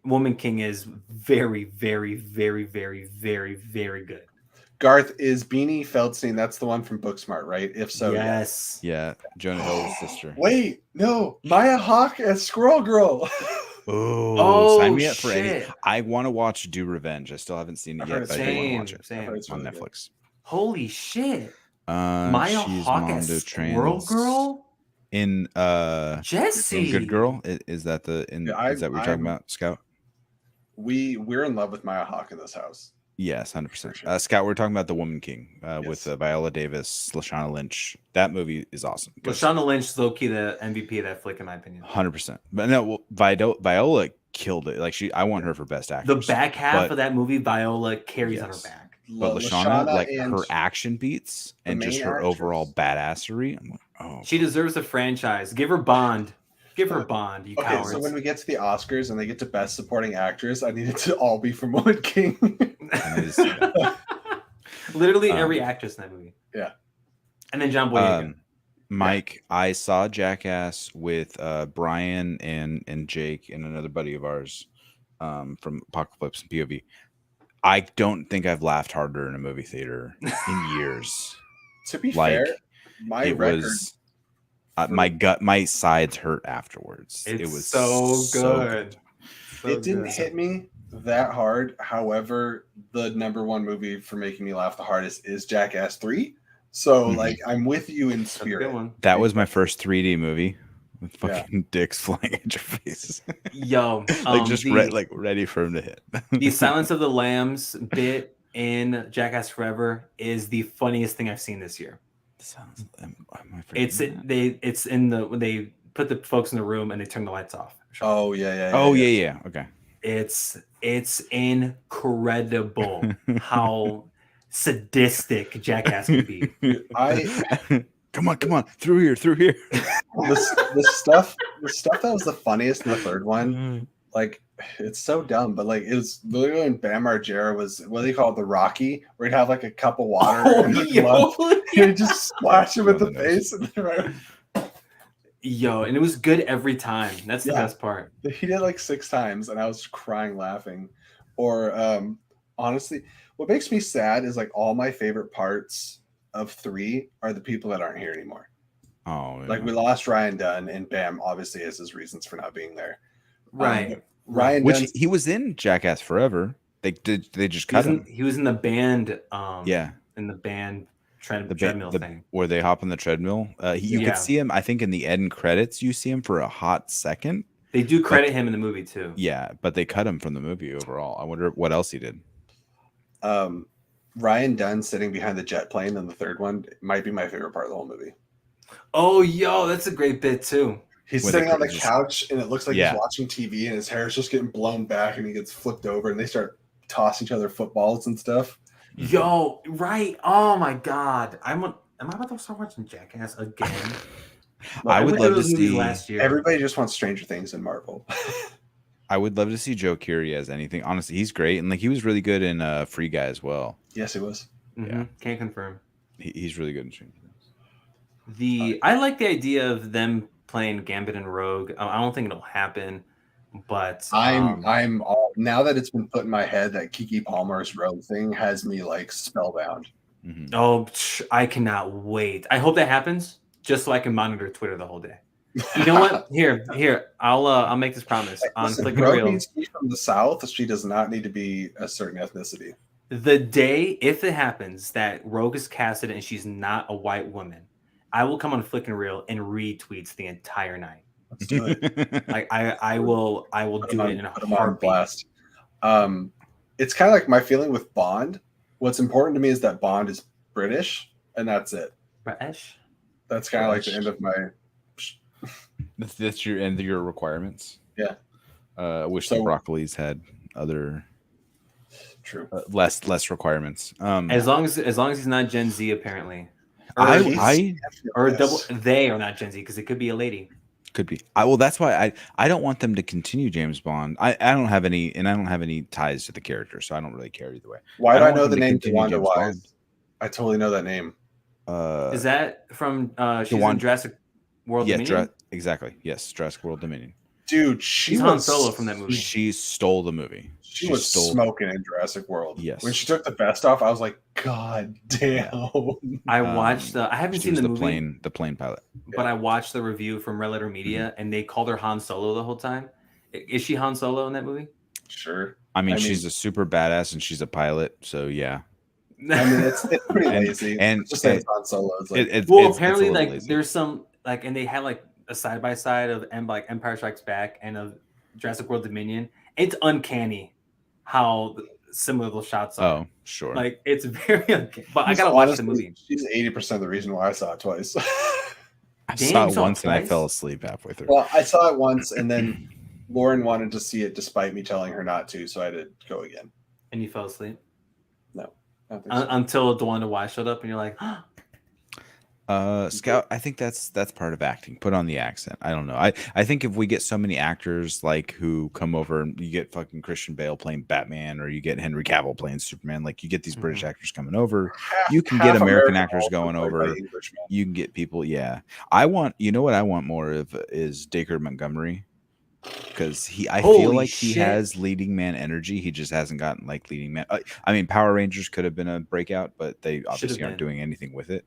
Woman King is very, very, very, very, very, very good. Garth, is Beanie Feldstein? That's the one from Booksmart, right? If so, yes. Yeah, Jonah Hill's sister. Wait, no, Maya Hawke as Squirrel Girl. Oh, sign me up for any. shit. I want to watch Do Revenge. I still haven't seen it I've yet, heard but I do want to watch it. Same. It's on really good. Netflix. Holy shit. Maya She's Hawke Mom as to Squirrel Trans Girl? in Jesse. in Good Girl. Is that the Yeah, is that what you're talking about, Scout? We're in love with Maya Hawke in this house. Yes, 100%. sure. Scout, we're talking about The Woman King with Yes. Viola Davis, Lashana Lynch. That movie is awesome. Lashana Lynch is low-key the MVP of that flick, in my opinion. 100%. But no, Viola killed it. Like I want her for best The actress. back half but- of that movie, Viola carries on her Yes. back. But Lashana, like and her action beats the and just main her actress. overall badassery. I'm like, oh, She deserves a franchise. Give her Bond. Give her Bond, you Okay, cowards. so when we get to the Oscars and they get to Best Supporting Actress, I need it to all be from Woman King. and it is- Literally every actress in that movie. Yeah. And then John Boyega. Mike, I saw Jackass with Brian and Jake and another buddy of ours from Apocalypse and POV. I don't think I've laughed harder in a movie theater in years. To be Like, fair, my it record. was my sides hurt afterwards. It's It was so good. So It didn't good. hit me that hard. However, the number one movie for making me laugh the hardest is Jackass 3. So, Mhm. like, I'm with you in That's a spirit. good one. That was my first 3D movie with Yeah. fucking dicks flying at your face. Yo, like just the, ready for him to hit. the Silence of the Lambs bit in Jackass Forever is the funniest thing I've seen this year. Sounds. Am I It's forgetting that? it's in the when they put the folks in the room and they turn the lights off. Oh, yeah. Oh yeah. Okay. It's incredible how sadistic Jackass can be. Come on, through here. The stuff that was the funniest in the third one, like, it's so dumb, but like it was literally when Bam Margera was, what do they call it, the Rocky, where he'd have like a cup of water and a glove, he'd just splash him in the face, and then Yo, and it was good every time. That's the best part. he did like 6 times, and I was crying laughing. Or honestly, what makes me sad is like all my favorite parts of 3 are the people that aren't here anymore. Oh, yeah. Like we lost Ryan Dunn, and Bam obviously has his reasons for not being there. Right. Ryan Which Dunn's- he was in Jackass Forever. They just cut him. He was in the band. Yeah. In the band The treadmill thing. where they hop on the treadmill. You Yeah. could see him. I think in the end credits, you see him for a hot second. They do credit him in the movie too. Yeah, but they cut him from the movie overall. I wonder what else he did. Ryan Dunn sitting behind the jet plane in the third one might be my favorite part of the whole movie. Oh, yo, that's a great bit too. He's When sitting the on the just- couch, and it looks like Yeah. he's watching TV, and his hair is just getting blown back, and he gets flipped over, and they start tossing each other footballs and stuff. Yo, right. Oh my god. Am I about to start watching Jackass again? I would went love to those movies see. last year. Everybody just wants Stranger Things in Marvel. I would love to see Joe Keery as anything. Honestly, he's great, and like he was really good in Free Guy as well. Yes, he was. Yeah. Can't confirm. He's really good in Stranger Things. I like the idea of them playing Gambit and Rogue. I don't think it'll happen, but I'm all, now that it's been put in my head that Keke Palmer's Rogue thing has me like spellbound. Mhm. oh, I cannot wait. I hope that happens just so I can monitor Twitter the whole day. You know what? Here, I'll make this promise on Listen, Flick and Rogue Reel. needs to be from the South. She does not need to be a certain ethnicity. The day, if it happens, that Rogue is casted and she's not a white woman, I will come on Flick and Reel and read tweets the entire night. Let's do it. Like I will do it in a heartbeat. Blast. It's kind of like my feeling with Bond. What's important to me is that Bond is British, and that's it. British. That's kind of like the end of my. That's your end of your requirements. Yeah. I wish the Broccolis had other. True. Less requirements. As long as he's not Gen Z, apparently. Or they are not Gen Z because it could be a lady. Could be. Well, that's why I don't want them to continue James Bond. I don't have any ties to the character, so I don't really care either way. Why do I know the name DeWanda Wise? I totally know that name. Is that from she's in Jurassic World Dominion? Exactly. Yes, Jurassic World Dominion. Dude, she's Han Solo from that movie. She stole the movie. She was smoking in Jurassic World. Yes. When she took the vest off, I was like, God damn. I watched I haven't seen the movie. The plane pilot. But I watched the review from Red Letter Media, and they called her Han Solo the whole time. Is she Han Solo in that movie? Sure. I mean, she's a super badass, and she's a pilot, so yeah. I mean, it's pretty lazy. And just saying Han Solo. It's like, apparently, like lazy. There's some like, and they had like a side by side of Empire Strikes Back and of Jurassic World Dominion. It's uncanny how similar those shots are. Oh, sure. Like it's very uncanny. But I gotta watch the movie. She's 80% of the reason why I saw it twice. I saw it once and I fell asleep halfway through. Well, I saw it once and then Lauren wanted to see it despite me telling her not to, so I had to go again. And you fell asleep? No. Until DeWanda Wise showed up and you're like, Scout, I think that's part of acting. Put on the accent. I don't know. I think if we get so many actors like who come over and you get fucking Christian Bale playing Batman or you get Henry Cavill playing Superman, like you get these British actors coming over, you can get American actors going over. You can get people. Yeah, I want. You know what I want more of is Dacre Montgomery. Because I feel like he has leading man energy. He just hasn't gotten like leading man. I mean, Power Rangers could have been a breakout, but they obviously aren't doing anything with it.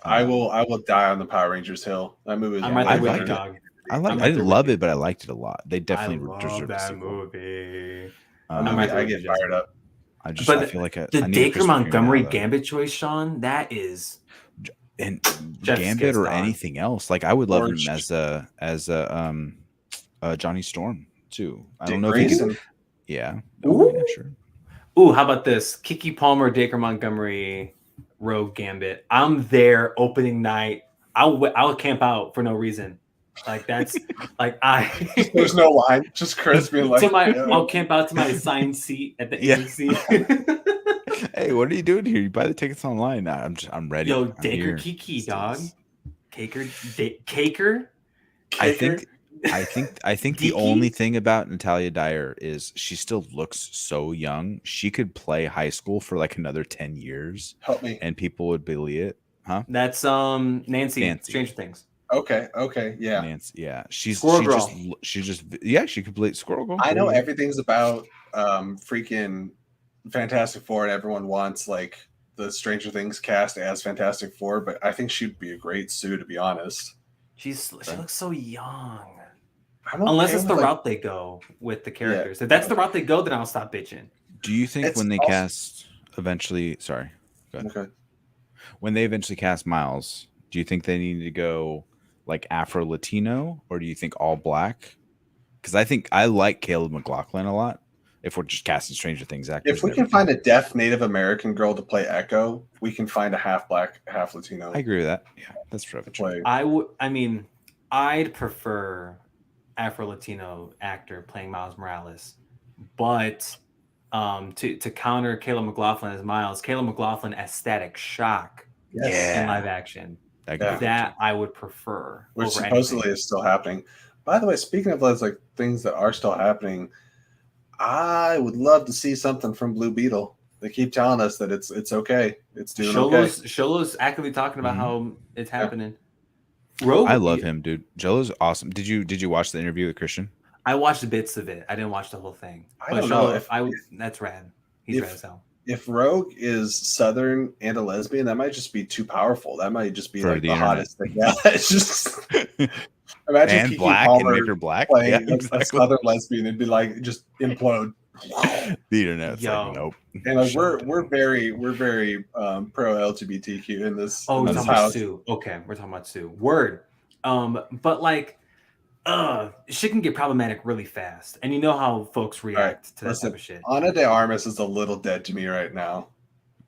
I will die on the Power Rangers hill. That movie. I didn't love it, but I liked it a lot. They definitely deserve that movie. I get fired up. I feel like the Dacre Montgomery Gambit choice, Sean. That is, and Gambit or anything else. Like I would love him as a Johnny Storm too. I don't know if he can. Yeah. Ooh. Yeah, sure. Ooh, how about this? Keke Palmer, Dacre Montgomery, Rogue Gambit. I'm there opening night. I'll camp out for no reason. Like that's like there's no line. Just Chris being like, I'll camp out to my assigned seat at the AMC. Hey, what are you doing here? You buy the tickets online. I'm ready. Yo, Dacre Kiki, dog. Caker. I think the only thing about Natalia Dyer is she still looks so young. She could play high school for like another 10 years. Help me. And people would believe it. Huh? That's Nancy. Stranger Things. Okay, yeah. Nancy, yeah. She could play Squirrel Girl. I know everything's about freaking Fantastic Four and everyone wants like the Stranger Things cast as Fantastic Four, but I think she'd be a great Sue, to be honest. She looks so young. Unless it's the route they go with the characters. Yeah. If that's the route they go, then I'll stop bitching. Do you think when they cast eventually? Sorry. Go ahead. Okay. When they eventually cast Miles, do you think they need to go like Afro Latino, or do you think all black? Because I think I like Caleb McLaughlin a lot. If we're just casting Stranger Things actors, if we can find a deaf Native American girl to play Echo, we can find a half black, half Latino. I agree with that. Yeah, that's true. I'd prefer Afro-Latino actor playing Miles Morales, but to counter Caleb McLaughlin as Miles, Caleb McLaughlin as Static Shock in live action. That I would prefer. Which supposedly is still happening. By the way, speaking of those like things that are still happening, I would love to see something from Blue Beetle. They keep telling us that it's okay. It's doing okay. Sholo's actively talking about how it's happening. I love him, dude. Jello's awesome. Did you watch the interview with Christian? I watched bits of it. I didn't watch the whole thing. I don't know that's rad. He's rad as hell. If Rogue is Southern and a lesbian, that might just be too powerful. That might just be like the hottest thing. Yeah, it's just imagine and Keke black Palmer and make her black. Playing a Southern lesbian, it'd be like just implode. The internet's Yo. like, nope. And like, Shut we're down. very pro LGBTQ in this. Oh, in we're this talking about house. Sue. Okay, we're talking about Sue. Word. But like, shit can get problematic really fast, and you know how folks react to that type of shit. Ana de Armas is a little dead to me right now.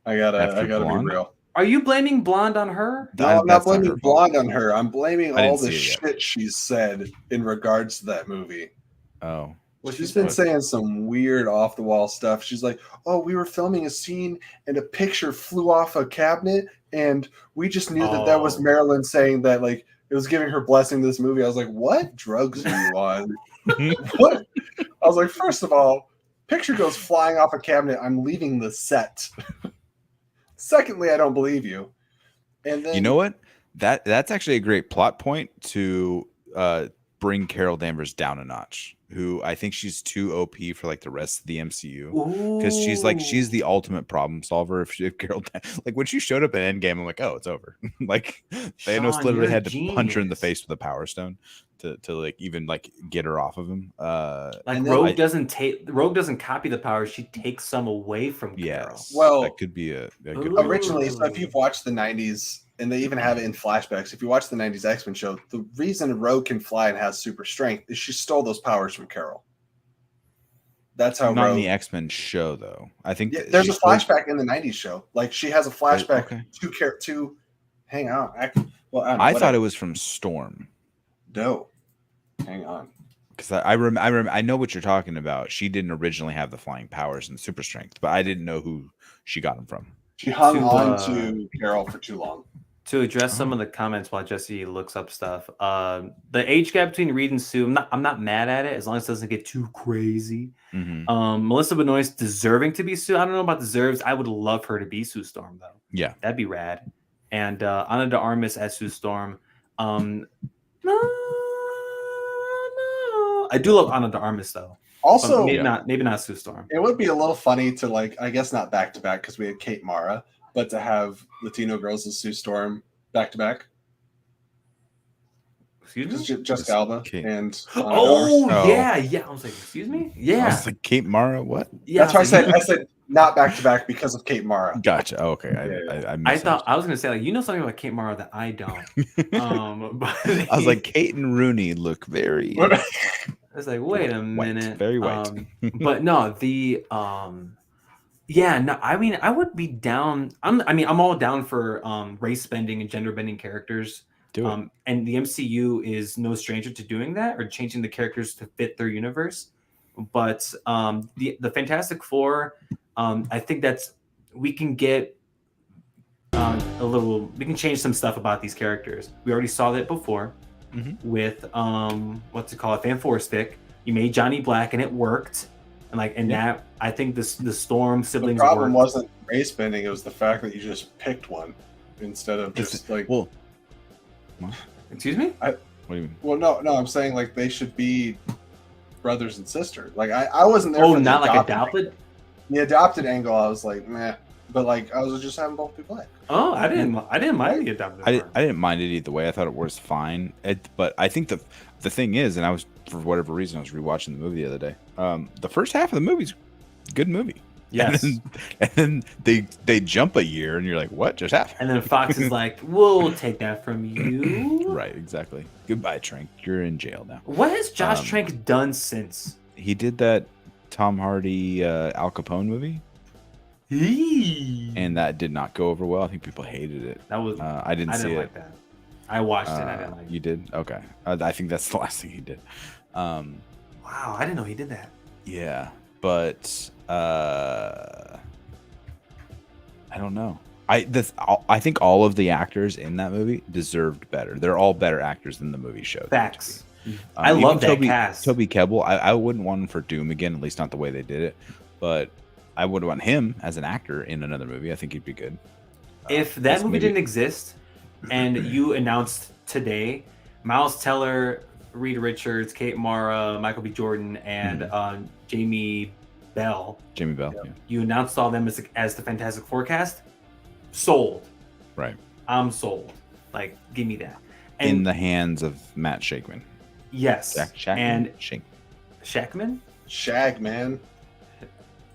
I gotta be real. Are you blaming Blonde on her? No, I'm not blaming her fault. Blonde on her. I'm blaming I didn't all the see it yet. shit she said in regards to that movie. Oh. She's been saying some weird off the wall stuff. She's like, "Oh, we were filming a scene and a picture flew off a cabinet, and we just knew that was Marilyn saying that like it was giving her blessing to this movie." I was like, "What drugs are you on?" What? I was like, first of all, picture goes flying off a cabinet. I'm leaving the set. Secondly, I don't believe you. And then You know what? That's actually a great plot point to bring Carol Danvers down a notch. Who I think she's too OP for like the rest of the MCU, because she's the ultimate problem solver. If Carol, like when she showed up at Endgame, I'm like, oh, it's over. Like Thanos literally had to punch her in the face with a Power Stone to like even like get her off of him. Like Rogue doesn't copy the power; she takes some away from Carol. Yes, well, that could be a good originally. So if you've watched the '90s. And they even have it in flashbacks. If you watch the 90s X-Men show, the reason Rogue can fly and has super strength is she stole those powers from Carol. That's how not Rogue... in the X-Men show, though. I think there's a flashback in the 90s show. Like she has a flashback to hang on. I thought it was from Storm. No. Hang on. Because I know what you're talking about. She didn't originally have the flying powers and super strength, but I didn't know who she got them from. She hung on to Carol for too long. To address some of the comments while Jesse looks up stuff, the age gap between Reed and Sue, I'm not mad at it as long as it doesn't get too crazy. Melissa Benoist's deserving to be Sue. I don't know about deserves. I would love her to be Sue Storm though. Yeah, that'd be rad. And Ana de Armas as Sue Storm. No, I do love Ana de Armas though. Also, maybe not Sue Storm. It would be a little funny to like, I guess not back to back because we had Kate Mara, but to have Latino girls as Sue Storm back to back. Excuse me, Jessica Alba and yeah. I was like, excuse me, yeah. I was like, Kate Mara, what? Yeah, that's why I said not back to back because of Kate Mara. Gotcha. Oh, okay, I thought I was gonna say like something about Kate Mara that I don't. But I was like, Kate and Rooney look very. I was like, wait a minute. Very white. But no, I mean, I would be down. I'm all down for race bending and gender bending characters. Do it. And the MCU is no stranger to doing that or changing the characters to fit their universe. But the Fantastic Four, I think we can get we can change some stuff about these characters. We already saw that before. With what's it called, Fan Four Stick. You made Johnny Black and it worked, and that I think the Storm siblings. The problem wasn't race bending; it was the fact that you just picked one instead of just like. Well, excuse me. What do you mean? Well, no, I'm saying like they should be brothers and sisters. Like I wasn't there. Oh, not like adopted. The adopted angle, I was like, meh. But like, I was just having both be black. Oh, I didn't mind the adopted. I didn't mind it either way. I thought it was fine. But I think the thing is, and I was for whatever reason I was rewatching the movie the other day. The first half of the movie's a good movie. Yes. And then they jump a year, and you're like, what just happened? And then Fox is like, we'll take that from you. Right. Exactly. Goodbye, Trank. You're in jail now. What has Josh Trank done since? He did that Tom Hardy Al Capone movie. And that did not go over well. I think people hated it. That was I didn't see it. Like that. I watched it. I didn't like it. You did? Okay. I think that's the last thing he did. Wow, I didn't know he did that. Yeah, but I don't know. I think all of the actors in that movie deserved better. They're all better actors than the movie showed. Facts. I love that cast. Toby Kebbell. I wouldn't want him for Doom again, at least not the way they did it. But I would want him as an actor in another movie. I think he'd be good. If that movie didn't exist, and you announced today, Miles Teller, Reed Richards, Kate Mara, Michael B. Jordan, and Jamie Bell. Jamie Bell. Yeah. You announced all them as the Fantastic Four cast. Sold. Right. I'm sold. Like, give me that. And in the hands of Matt Shakman. Yes. Shagman? Shagman? Shagman.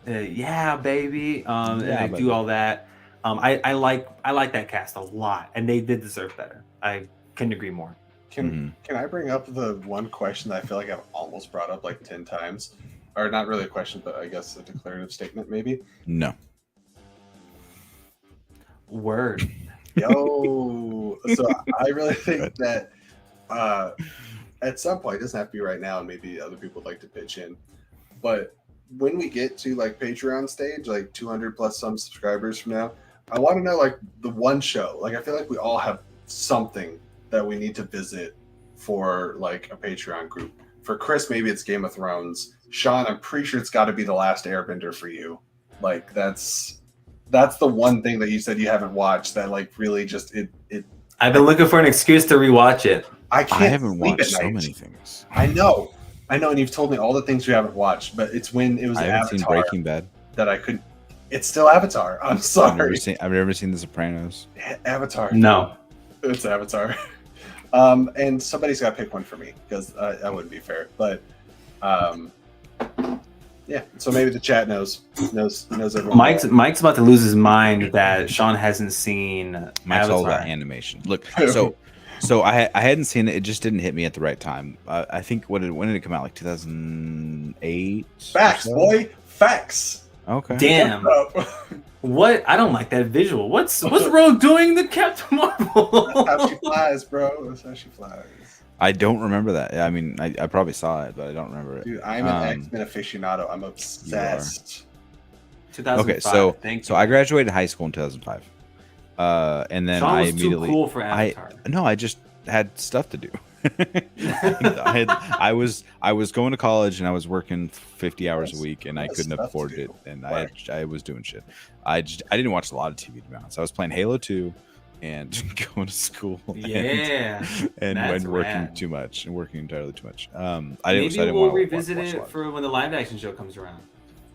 Yeah, baby. And they do all that. I like that cast a lot, and they did deserve better. I couldn't agree more. Can I bring up the one question that I feel like I've almost brought up like 10 times? Or not really a question, but I guess a declarative statement, maybe? No. Word. Yo. So I really think that at some point, it doesn't have to be right now, and maybe other people would like to pitch in, but when we get to like Patreon stage, like 200 plus some subscribers from now, I want to know like the one show. Like I feel like we all have something that we need to visit for like a Patreon group. For Chris, maybe it's Game of Thrones. Sean, I'm pretty sure it's got to be The Last Airbender for you. Like that's the one thing that you said you haven't watched that like really just it. I've been looking for an excuse to rewatch it. I haven't watched so many things. I know, and you've told me all the things you haven't watched, but it's when it was I haven't Avatar seen Breaking Bad that I couldn't. It's still Avatar. I'm sorry. I've never seen The Sopranos. Avatar. No, it's Avatar. And somebody's got to pick one for me because that wouldn't be fair. But yeah, so maybe the chat knows everyone. Mike's about to lose his mind that Sean hasn't seen Mike's all Avatar. about animation. Look, so I hadn't seen it. It just didn't hit me at the right time. I think when did it come out? Like 2008. Facts, boy. Facts. Okay. Damn. What? I don't like that visual. What's Rogue doing to Captain Marvel? That's how she flies, bro. That's how she flies. I don't remember that. I mean, I probably saw it, but I don't remember it. Dude, I'm an X-Men aficionado. I'm obsessed. 2005. Okay, so I graduated high school in 2005. And then Sean I was immediately too cool for Avatar. I just had stuff to do. I was going to college and I was working 50 hours a week and I couldn't afford it, and I was doing shit. I didn't watch a lot of TV, to be honest. I was playing Halo 2 and going to school and working too much and working entirely too much. Maybe we'll revisit it for when the live action show comes around.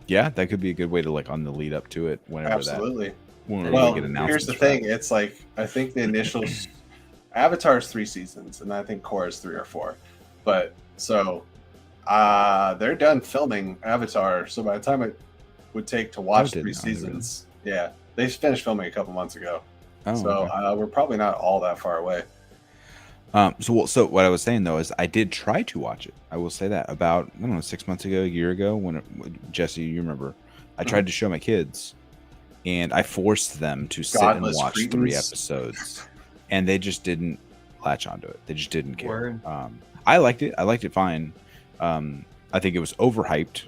Yeah, that could be a good way to like on the lead up to it whenever Absolutely. Well, here's the thing. It's like I think the initial Avatar's 3 seasons, and I think Korra's 3 or 4. But so they're done filming Avatar. So by the time it would take to watch 3 seasons, yeah, they finished filming a couple months ago. We're probably not all that far away. So what I was saying though is I did try to watch it. I will say that about 6 months ago, a year ago, when Jesse, you remember, I tried to show my kids, and I forced them to sit and watch 3 episodes, and they just didn't latch onto it. They just didn't care. I liked it. I liked it fine. I think it was overhyped.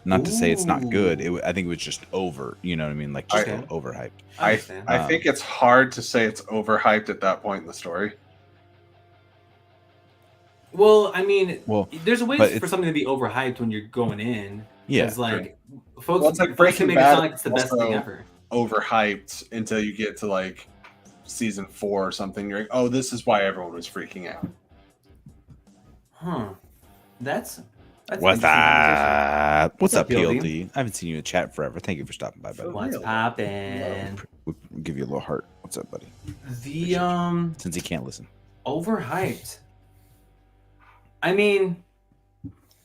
Not to say it's not good. I think it was just over. You know what I mean? Like just overhyped. I think it's hard to say it's overhyped at that point in the story. Well, I mean, there's a way for something to be overhyped when you're going in. Yeah, it's like folks, it's like folks can Breaking make it Bad sound like it's the best thing ever. Overhyped until you get to like season 4 or something. You're like, oh, this is why everyone was freaking out. Huh? That's what's up? What's up, PLD? I haven't seen you in the chat forever. Thank you for stopping by, buddy. What's poppin'? We'll give you a little heart. What's up, buddy? Since he can't listen. Overhyped. I mean,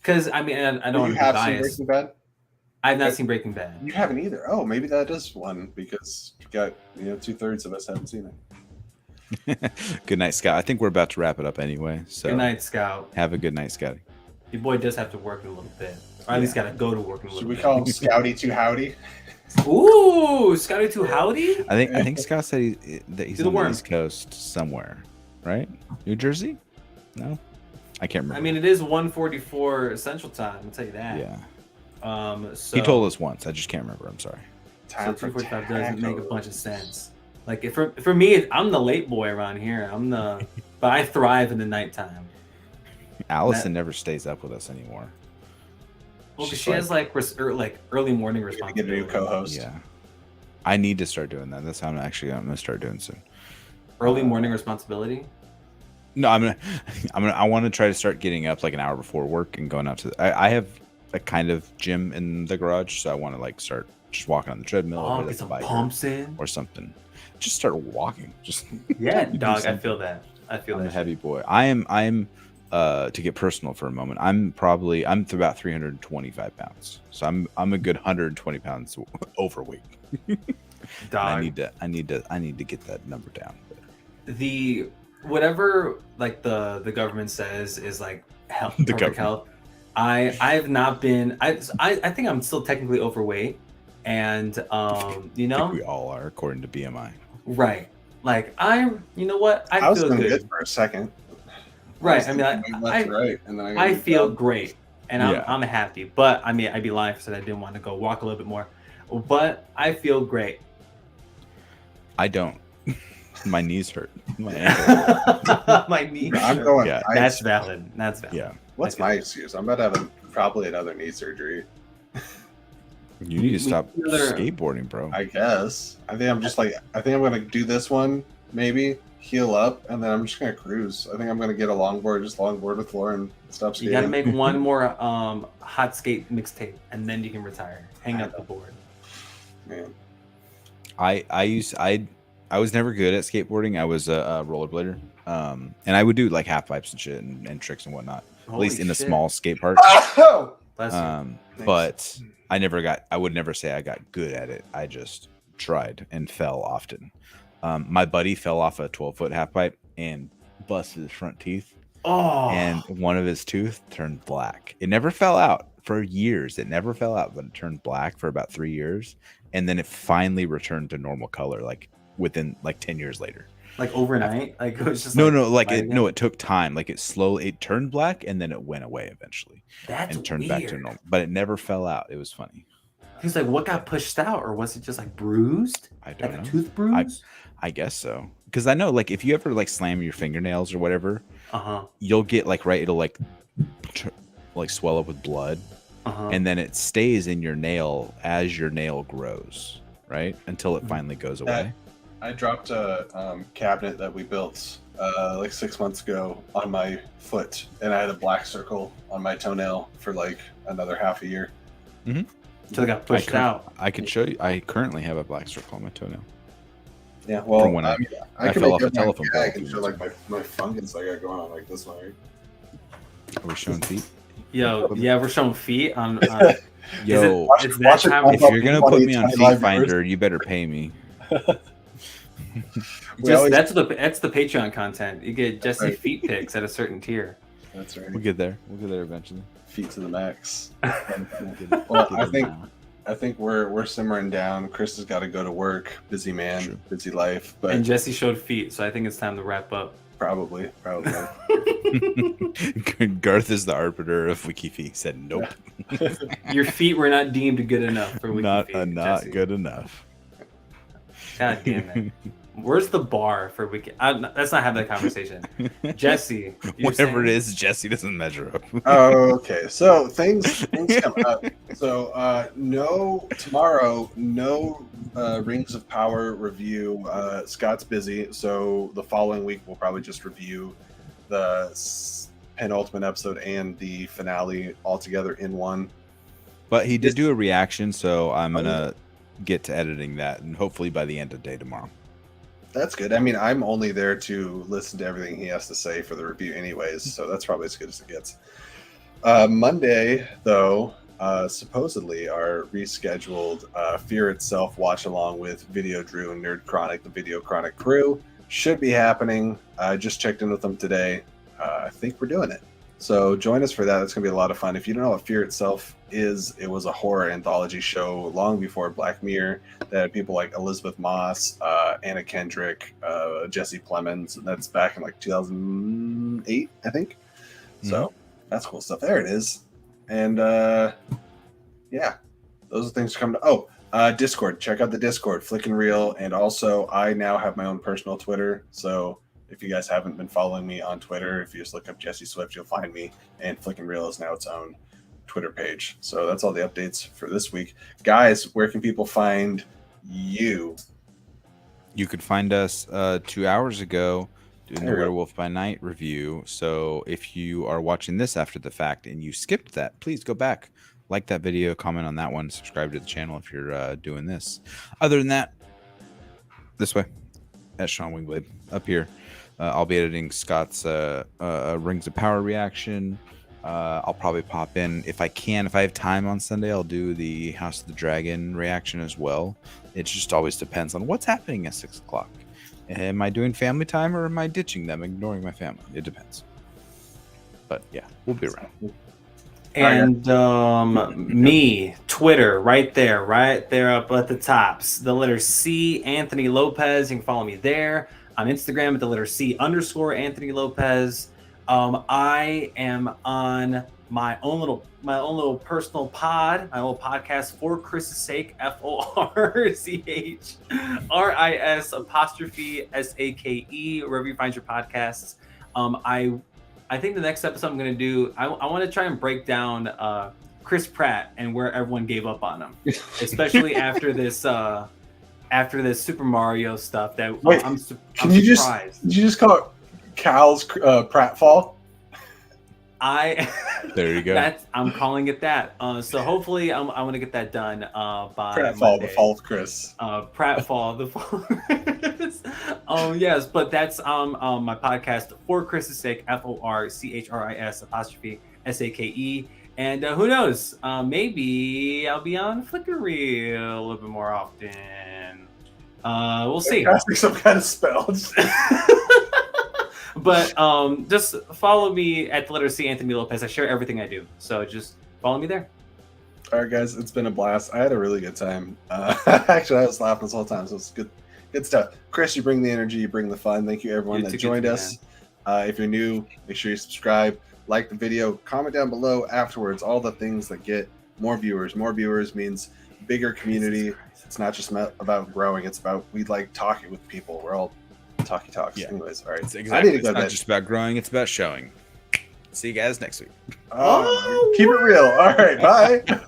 because I don't want to be biased. Breaking Bad? I've not seen Breaking Bad. You haven't either. Oh, maybe that is one because you got 2/3 of us haven't seen it. Good night, Scott. I think we're about to wrap it up anyway. So good night, Scout. Have a good night, Scotty. Your boy does have to work in a little bit, or at least got to go to work in a little bit. Should we call him Scouty Too Howdy? Ooh, Scouty Too Howdy? I think Scott said that he's on the East Coast somewhere, right? New Jersey? No, I can't remember. I mean, it is 1:44 Central Time. I'll tell you that. Yeah. So he told us once. I just can't remember. I'm sorry. So 2:45 doesn't make a bunch of sense. Like for me, I'm the late boy around here. But I thrive in the nighttime. Allison never stays up with us anymore. Well, because she has like early morning responsibility. Get a new co-host. Yeah. I need to start doing that. That's how I'm gonna start doing soon. Early morning responsibility. No, I want to try to start getting up like an hour before work and going out to. I have a kind of gym in the garage, so I want to like start just walking on the treadmill or get some pumps in or something. Just start walking. Just yeah, dog. I feel that. I'm a heavy boy. I'm to get personal for a moment, I'm about 325 pounds, so I'm a good 120 pounds overweight. I need to get that number down. The whatever like the government says is like health, The perfect government. health. I've not been. I think I'm still technically overweight, and I think we all are according to BMI. right. Like you know what? I was feel feeling good. good for a second. Right. I mean, left to right, and then I feel great, and Yeah. I'm happy. But I mean, I'd be lying if I said I didn't want to go walk a little bit more. But I feel great. I don't. My knees hurt. My ankle. My knee. I'm going. Yeah. That's valid. That's valid. Yeah. What's my excuse? I'm about to have probably another knee surgery. You need to stop Another- skateboarding, bro. I guess. I think I'm just like. I think I'm gonna do this one, maybe heal up, and then I'm just gonna cruise. I think I'm gonna get a longboard, just longboard with Lauren. Stop You skating. gotta make one more hot skate mixtape, and then you can retire. Hang up the board. Man. I was never good at skateboarding. I was a rollerblader, and I would do like half pipes and shit and tricks and whatnot. At least in a small skate park. Bless you. Thanks. But I would never say I got good at it. I just tried and fell often. My buddy fell off a 12-foot half pipe and busted his front teeth. Oh, And one of his tooth turned black. It never fell out for years. It never fell out, but it turned black for about 3 years. And then it finally returned to normal color, like within like 10 years later. like overnight? Like it was just It took time. Like it turned black and then it went away eventually. That's and turned weird. back to normal. But it never fell out. It was funny. He's like, what got pushed out, or was it just like bruised? I don't Like know. a tooth bruise? I guess so. Because I know, like, if you ever like slam your fingernails or whatever, you'll get like it'll like swell up with blood, and then it stays in your nail as your nail grows, right? Until it finally goes away. I dropped a cabinet that we built like 6 months ago on my foot, and I had a black circle on my toenail for like another half a year. So it got pushed out. I could show you. I currently have a black circle on my toenail. Yeah, well, From when I can fell make off a up my telephone pole. gag and show like my fungus I got going on like this one. Right? Are we showing feet? Yo, yeah, we're showing feet on. Yo, is that time? if you're gonna put me on Feet Finder, you better pay me. That's the Patreon content. You get Jesse feet pics at a certain tier. That's right. We'll get there. We'll get there eventually. Feet to the max. Well, I think we're simmering down. Chris has got to go to work. Busy man, busy life. But And Jesse showed feet, so I think it's time to wrap up. probably. Garth is the arbiter of WikiFeet. He said nope. Your feet were not deemed good enough for WikiFeet. Not Jesse. good enough. God damn it. Where's the bar for Wiki? Let's not have that conversation. Jesse. Whatever it is, Jesse doesn't measure up. Oh, okay. So things come up. So tomorrow, no Rings of Power review. Scott's busy, so the following week we'll probably just review the penultimate episode and the finale all together in one. But he did do a reaction, so I'm gonna get to editing that, and hopefully by the end of the day tomorrow. That's good. I mean, I'm only there to listen to everything he has to say for the review anyways, so that's probably as good as it gets. Monday, though, supposedly our rescheduled Fear Itself watch along with Video Drew and Nerd Chronic, the Video Chronic crew, should be happening. I just checked in with them today. I think we're doing it. So join us for that. It's going to be a lot of fun. If you don't know what Fear Itself is, it was a horror anthology show long before Black Mirror that had people like Elizabeth Moss, Anna Kendrick, Jesse Plemons. That's back in like 2008, I think. So that's cool stuff. There it is. And yeah, those are things coming to. Discord. Check out the Discord, Flick and Reel. And also, I now have my own personal Twitter. So if you guys haven't been following me on Twitter, if you just look up Jesse Swift, you'll find me. And Flick and Reel is now its own Twitter page. So that's all the updates for this week. Guys, where can people find you? You could find us 2 hours ago doing the Werewolf by Night review. So if you are watching this after the fact and you skipped that, please go back, like that video, comment on that one, subscribe to the channel if you're doing this. Other than that, this way at Sean Wingblade up here. I'll be editing Scott's Rings of Power reaction. I'll probably pop in if I can. If I have time on Sunday, I'll do the House of the Dragon reaction as well. It just always depends on what's happening at 6 o'clock. Am I doing family time or am I ditching them, ignoring my family? It depends. But yeah, we'll be around. And me, Twitter, right there up at the tops. The letter C, Anthony Lopez. You can follow me there. On Instagram at the letter C _ Anthony Lopez. I am on my own little personal pod, my little podcast, For Chris's Sake, FORCHRIS_SAKE, wherever you find your podcasts. I think the next episode I'm going to do, I want to try and break down Chris Pratt and where everyone gave up on him, especially after this Super Mario stuff. That Wait, I'm surprised. Did you just call it Cal's pratfall? There you go. I'm calling it that. So hopefully I'm going to get that done by Pratfall, Monday. the fall of Chris. Pratfall, the fall. Yes, but that's my podcast, For Chris's Sake, FORCHRIS_SAKE. And who knows? Maybe I'll be on Flickr Reel a little bit more often. We'll see. Some kind of spell. But just follow me at the letter C, Anthony Lopez. I share everything I do, so just follow me there. All right, guys, it's been a blast. I had a really good time. Actually, I was laughing this whole time, so it's good stuff. Chris, you bring the energy, you bring the fun. Thank you, everyone that joined us. If you're new, make sure you subscribe, like the video, comment down below afterwards. All the things that get more viewers. More viewers means bigger community. It's not just about growing. It's about we like talking with people. We're all talky talks. Yeah. Anyways, all right. Exactly. It's not just about growing, it's about showing. See you guys next week. Keep it real. All right, bye.